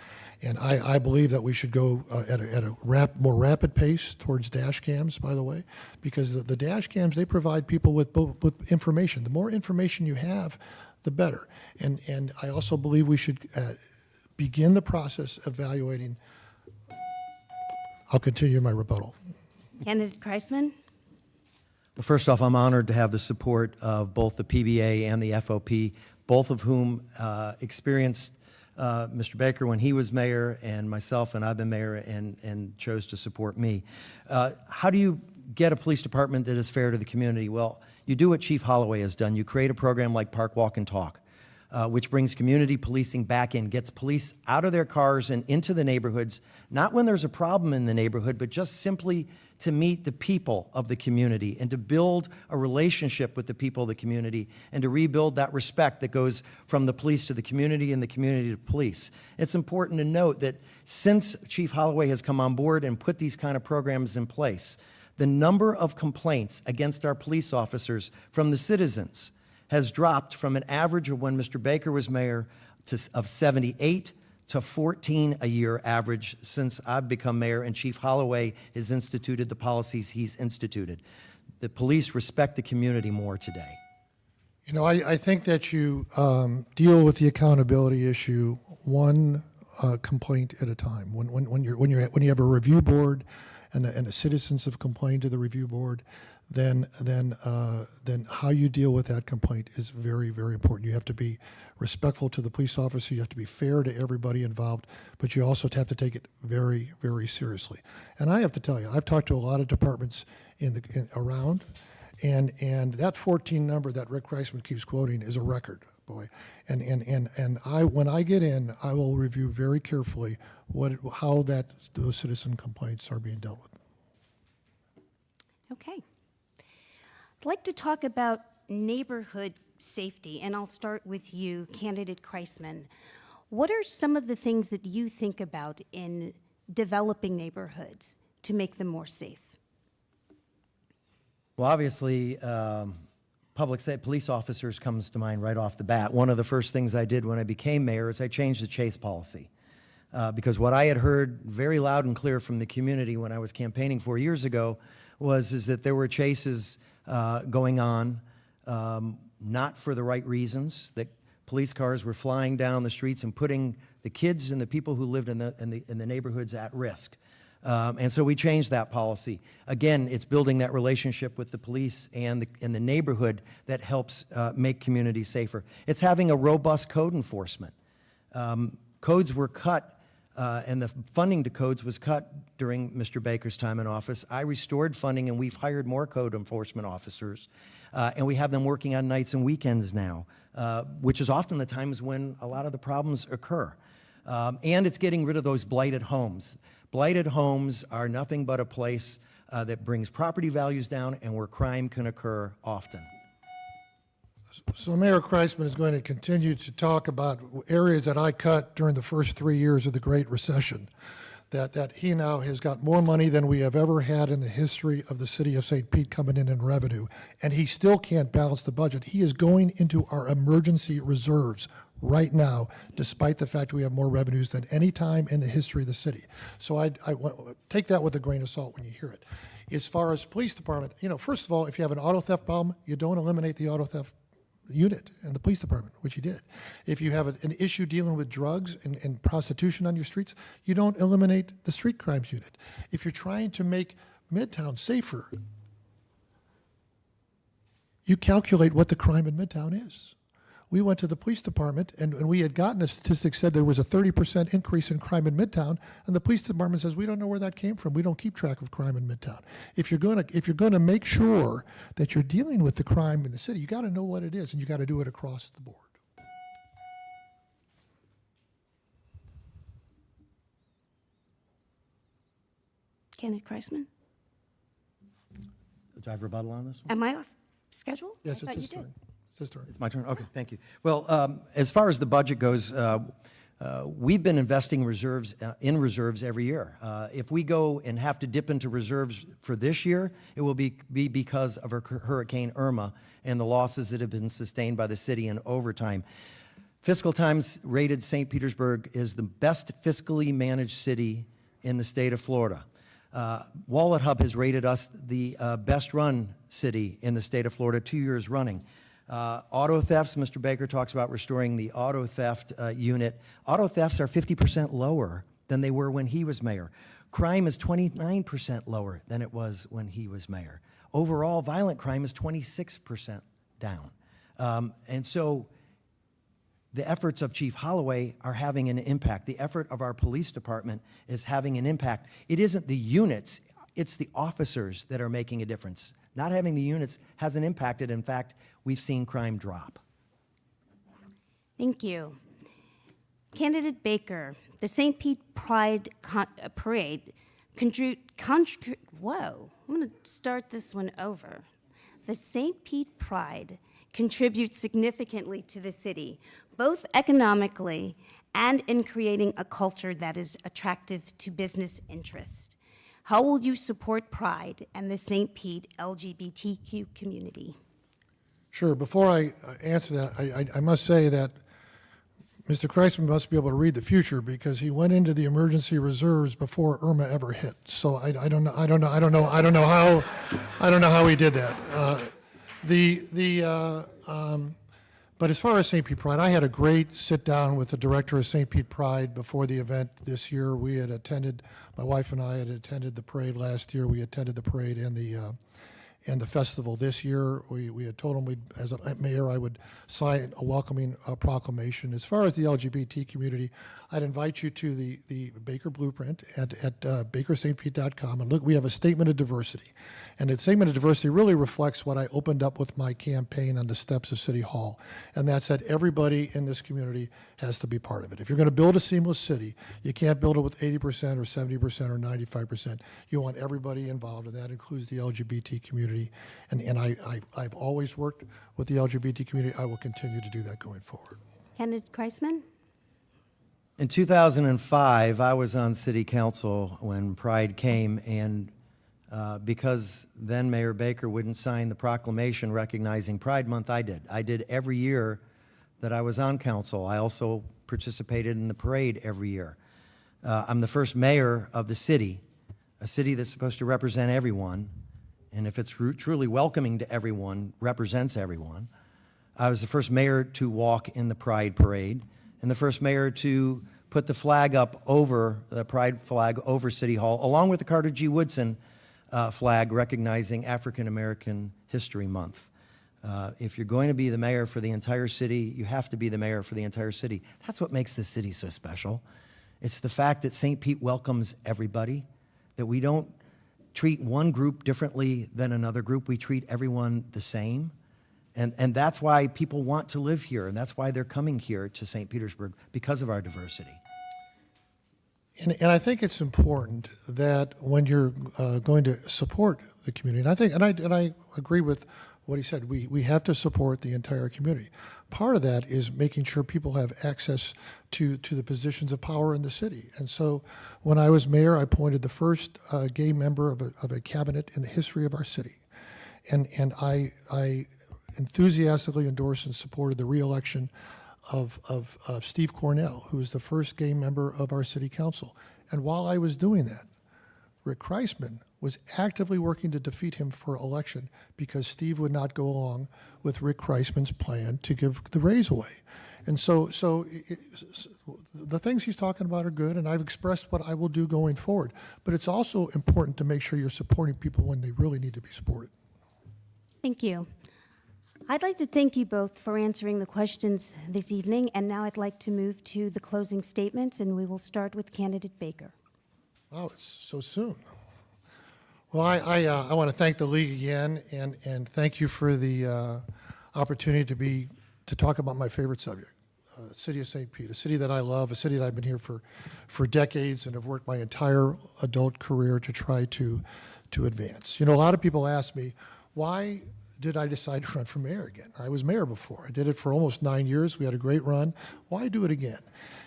And I believe that we should go at a more rapid pace towards dash cams, by the way, because the dash cams, they provide people with information. The more information you have, the better. And I also believe we should begin the process evaluating. I'll continue my rebuttal. Candidate Kreisman? Well, first off, I'm honored to have the support of both the PBA and the FOP, both of whom experienced Mr. Baker when he was mayor, and myself, and I've been mayor, and chose to support me. How do you get a police department that is fair to the community? Well, you do what Chief Holloway has done. You create a program like Park, Walk, and Talk, which brings community policing back in, gets police out of their cars and into the neighborhoods, not when there's a problem in the neighborhood, but just simply to meet the people of the community and to build a relationship with the people of the community and to rebuild that respect that goes from the police to the community and the community to police. It's important to note that since Chief Holloway has come on board and put these kind of programs in place, the number of complaints against our police officers from the citizens has dropped from an average of when Mr. Baker was mayor of 78 to 14 a year average since I've become mayor and Chief Holloway has instituted the policies he's instituted. The police respect the community more today. You know, I think that you deal with the accountability issue one complaint at a time. When you have a review board and the citizens have complained to the review board, then how you deal with that complaint is very, very important. You have to be respectful to the police officer. You have to be fair to everybody involved, but you also have to take it very, very seriously. And I have to tell you, I've talked to a lot of departments around, and that 14 number that Rick Kreisman keeps quoting is a record, boy. And when I get in, I will review very carefully how those citizen complaints are being dealt with. Okay. I'd like to talk about neighborhood safety, and I'll start with you, candidate Kreisman. What are some of the things that you think about in developing neighborhoods to make them more safe? Well, obviously, police officers comes to mind right off the bat. One of the first things I did when I became mayor is I changed the chase policy. Because what I had heard very loud and clear from the community when I was campaigning 4 years ago is that there were chases going on, not for the right reasons, that police cars were flying down the streets and putting the kids and the people who lived in the neighborhoods at risk. And so we changed that policy. Again, it's building that relationship with the police and the neighborhood that helps make communities safer. It's having a robust code enforcement. Codes were cut, and the funding to codes was cut during Mr. Baker's time in office. I restored funding, and we've hired more code enforcement officers, and we have them working on nights and weekends now, which is often the times when a lot of the problems occur. And it's getting rid of those blighted homes. Blighted homes are nothing but a place that brings property values down and where crime can occur often. So Mayor Kreisman is going to continue to talk about areas that I cut during the first 3 years of the Great Recession, that he now has got more money than we have ever had in the history of the city of St. Pete coming in revenue, and he still can't balance the budget. He is going into our emergency reserves right now, despite the fact we have more revenues than any time in the history of the city. So I take that with a grain of salt when you hear it. As far as police department, you know, first of all, if you have an auto theft problem, you don't eliminate the auto theft unit in the police department, which he did. If you have an issue dealing with drugs and prostitution on your streets, you don't eliminate the street crimes unit. If you're trying to make Midtown safer, you calculate what the crime in Midtown is. We went to the police department, and we had gotten a statistic said there was a 30% increase in crime in Midtown, and the police department says we don't know where that came from. We don't keep track of crime in Midtown. If you're going to make sure that you're dealing with the crime in the city, you got to know what it is, and you got to do it across the board. Candidate Kreisman? Do I have rebuttal on this one? Am I off schedule? Yes, I thought it's his you did. turn. It's his turn. It's my turn? Okay, thank you. Well, as far as the budget goes, we've been investing in reserves every year. If we go and have to dip into reserves for this year, it will be because of Hurricane Irma and the losses that have been sustained by the city in overtime. Fiscal Times rated St. Petersburg as the best fiscally managed city in the state of Florida. Wallet Hub has rated us the best run city in the state of Florida 2 years running. Auto thefts, Mr. Baker talks about restoring the auto theft unit. Auto thefts are 50% lower than they were when he was mayor. Crime is 29% lower than it was when he was mayor. Overall, violent crime is 26% down. And so the efforts of Chief Holloway are having an impact. The effort of our police department is having an impact. It isn't the units, it's the officers that are making a difference. Not having the units hasn't impacted. In fact, we've seen crime drop. Thank you. Candidate Baker, the St. Pete Pride Parade whoa, I'm going to start this one over. The St. Pete Pride contributes significantly to the city, both economically and in creating a culture that is attractive to business interest. How will you support Pride and the St. Pete LGBTQ community? Sure. Before I answer that, I must say that Mr. Kreisman must be able to read the future because he went into the emergency reserves before Irma ever hit. So I don't know how he did that. But as far as St. Pete Pride, I had a great sit down with the director of St. Pete Pride before the event this year. We had attended, my wife and I had attended the parade last year. We attended the parade and the festival this year. We had told him, as a mayor, I would sign a welcoming proclamation. As far as the LGBT community, I'd invite you to the Baker Blueprint at bakerstpete.com. And look, we have a statement of diversity. And the statement of diversity really reflects what I opened up with my campaign on the steps of City Hall. And that's that everybody in this community has to be part of it. If you're going to build a seamless city, you can't build it with 80% or 70% or 95%. You want everybody involved, and that includes the LGBT community. And I've always worked with the LGBT community. I will continue to do that going forward. Candidate Kreisman? In 2005, I was on city council when Pride came, and because then Mayor Baker wouldn't sign the proclamation recognizing Pride Month, I did. I did every year that I was on council. I also participated in the parade every year. I'm the first mayor of the city, a city that's supposed to represent everyone, and if it's truly welcoming to everyone, represents everyone. I was the first mayor to walk in the Pride Parade, and the first mayor to put the flag up over, the Pride flag over City Hall, along with the Carter G. Woodson flag recognizing African American History Month. If you're going to be the mayor for the entire city, you have to be the mayor for the entire city. That's what makes this city so special. It's the fact that St. Pete welcomes everybody, that we don't treat one group differently than another group. We treat everyone the same. And that's why people want to live here, and that's why they're coming here to St. Petersburg, because of our diversity. And I think it's important that when you're going to support the community, and I agree with what he said, we have to support the entire community. Part of that is making sure people have access to the positions of power in the city. And so when I was mayor, I appointed the first gay member of a cabinet in the history of our city. And I enthusiastically endorsed and supported the re-election of Steve Cornell, who was the first gay member of our city council. And while I was doing that, Rick Kreisman was actively working to defeat him for election because Steve would not go along with Rick Kreisman's plan to give the raise away. And so the things he's talking about are good, and I've expressed what I will do going forward. But it's also important to make sure you're supporting people when they really need to be supported. Thank you. I'd like to thank you both for answering the questions this evening, and now I'd like to move to the closing statements, and we will start with candidate Baker. Wow, it's so soon. Well, I want to thank the league again, and thank you for the opportunity to talk about my favorite subject, the city of St. Pete, a city that I love, a city that I've been here for decades and have worked my entire adult career to try to advance. You know, a lot of people ask me, why did I decide to run for mayor again? I was mayor before. I did it for almost 9 years. We had a great run. Why do it again?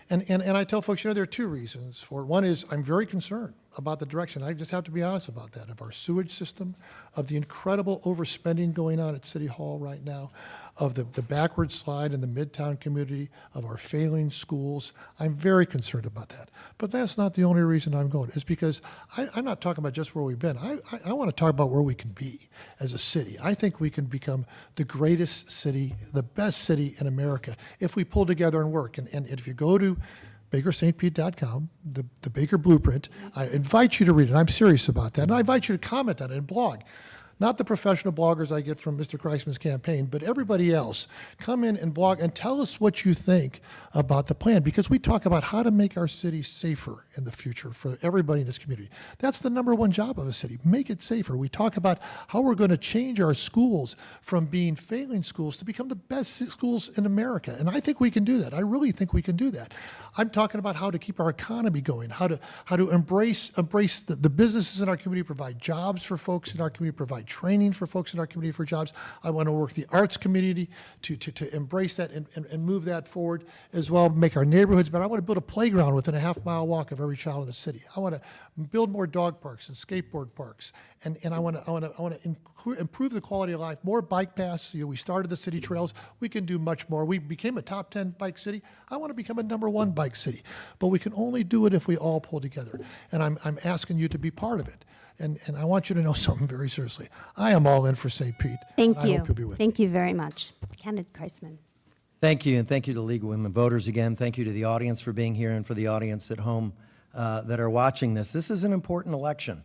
And I tell folks, you know, there are two reasons for it. One is I'm very concerned about the direction. I just have to be honest about that, of our sewage system, of the incredible overspending going on at City Hall right now, of the backward slide in the Midtown community, of our failing schools. I'm very concerned about that. But that's not the only reason I'm going. It's because I'm not talking about just where we've been. I want to talk about where we can be as a city. I think we can become the greatest city, the best city in America, if we pull together and work. And if you go to BakerStPete.com, the Baker Blueprint, I invite you to read it. I'm serious about that. And I invite you to comment on it and blog. Not the professional bloggers I get from Mr. Kreisman's campaign, but everybody else. Come in and blog and tell us what you think about the plan, because we talk about how to make our city safer in the future for everybody in this community. That's the number one job of a city, make it safer. We talk about how we're going to change our schools from being failing schools to become the best schools in America. And I think we can do that. I really think we can do that. I'm talking about how to keep our economy going, how to embrace the businesses in our community, provide jobs for folks in our community, provide training for folks in our community for jobs. I want to work the arts community to embrace that and move that forward as well, make our neighborhoods better. I want to build a playground within a half-mile walk of every child in the city. I want to build more dog parks and skateboard parks, and I want to improve the quality of life, more bike paths. You know, we started the city trails. We can do much more. We became a top 10 bike city. I want to become a number 1 bike city, but we can only do it if we all pull together, and I'm asking you to be part of it. And I want you to know something very seriously. I am all in for St. Pete. Thank I you. hope you'll be with me. Thank you very much. Candidate Kreisman. Thank you, and thank you to League of Women Voters again. Thank you to the audience for being here and for the audience at home that are watching this. This is an important election.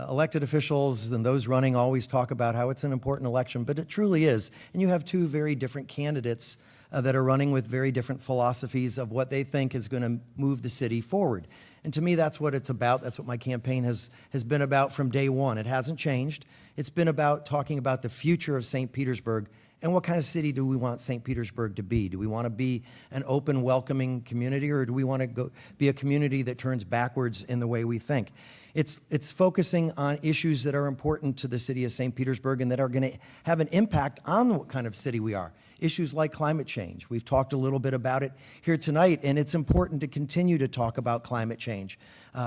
Elected officials and those running always talk about how it's an important election, but it truly is. And you have two very different candidates that are running with very different philosophies of what they think is going to move the city forward. And to me, that's what it's about. That's what my campaign has been about from day one. It hasn't changed. It's been about talking about the future of St. Petersburg and what kind of city do we want St. Petersburg to be? Do we want to be an open, welcoming community, or do we want to be a community that turns backwards in the way we think? It's focusing on issues that are important to the city of St. Petersburg and that are going to have an impact on what kind of city we are. Issues like climate change. We've talked a little bit about it here tonight, and it's important to continue to talk about climate change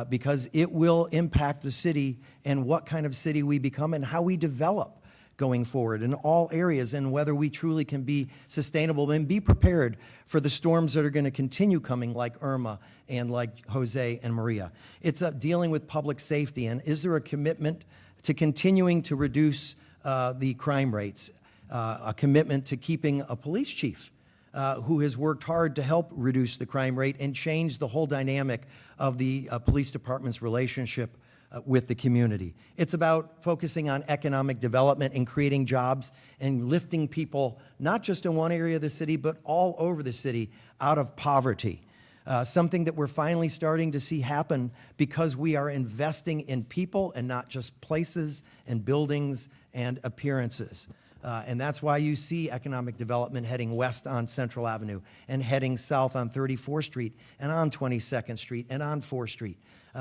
because it will impact the city and what kind of city we become and how we develop going forward in all areas, and whether we truly can be sustainable and be prepared for the storms that are going to continue coming, like Irma and like Jose and Maria. It's dealing with public safety, and is there a commitment to continuing to reduce the crime rates, a commitment to keeping a police chief who has worked hard to help reduce the crime rate and change the whole dynamic of the police department's relationship with the community. It's about focusing on economic development and creating jobs and lifting people, not just in one area of the city, but all over the city, out of poverty. Something that we're finally starting to see happen because we are investing in people and not just places and buildings and appearances. And that's why you see economic development heading west on Central Avenue and heading south on 34th Street and on 22nd Street and on 4th Street.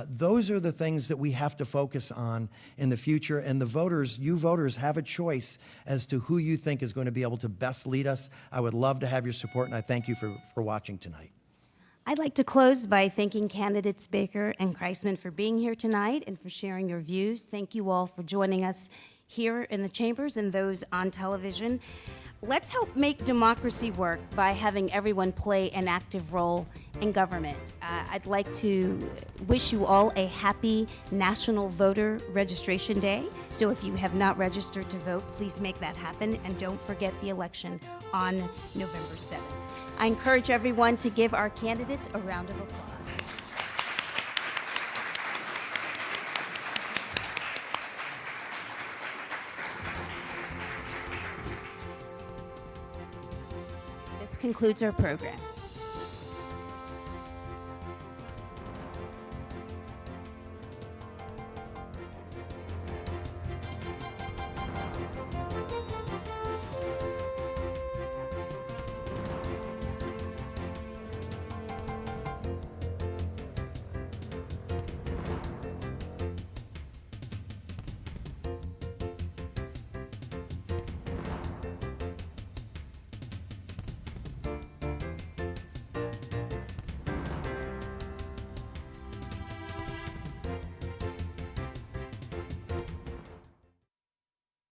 Those are the things that we have to focus on in the future, and the voters, you voters, have a choice as to who you think is going to be able to best lead us. I would love to have your support, and I thank you for watching tonight. I'd like to close by thanking candidates Baker and Kreisman for being here tonight and for sharing your views. Thank you all for joining us here in the chambers and those on television. Let's help make democracy work by having everyone play an active role in government. I'd like to wish you all a happy National Voter Registration Day. So if you have not registered to vote, please make that happen, and don't forget the election on November 7th. I encourage everyone to give our candidates a round of applause. This concludes our program.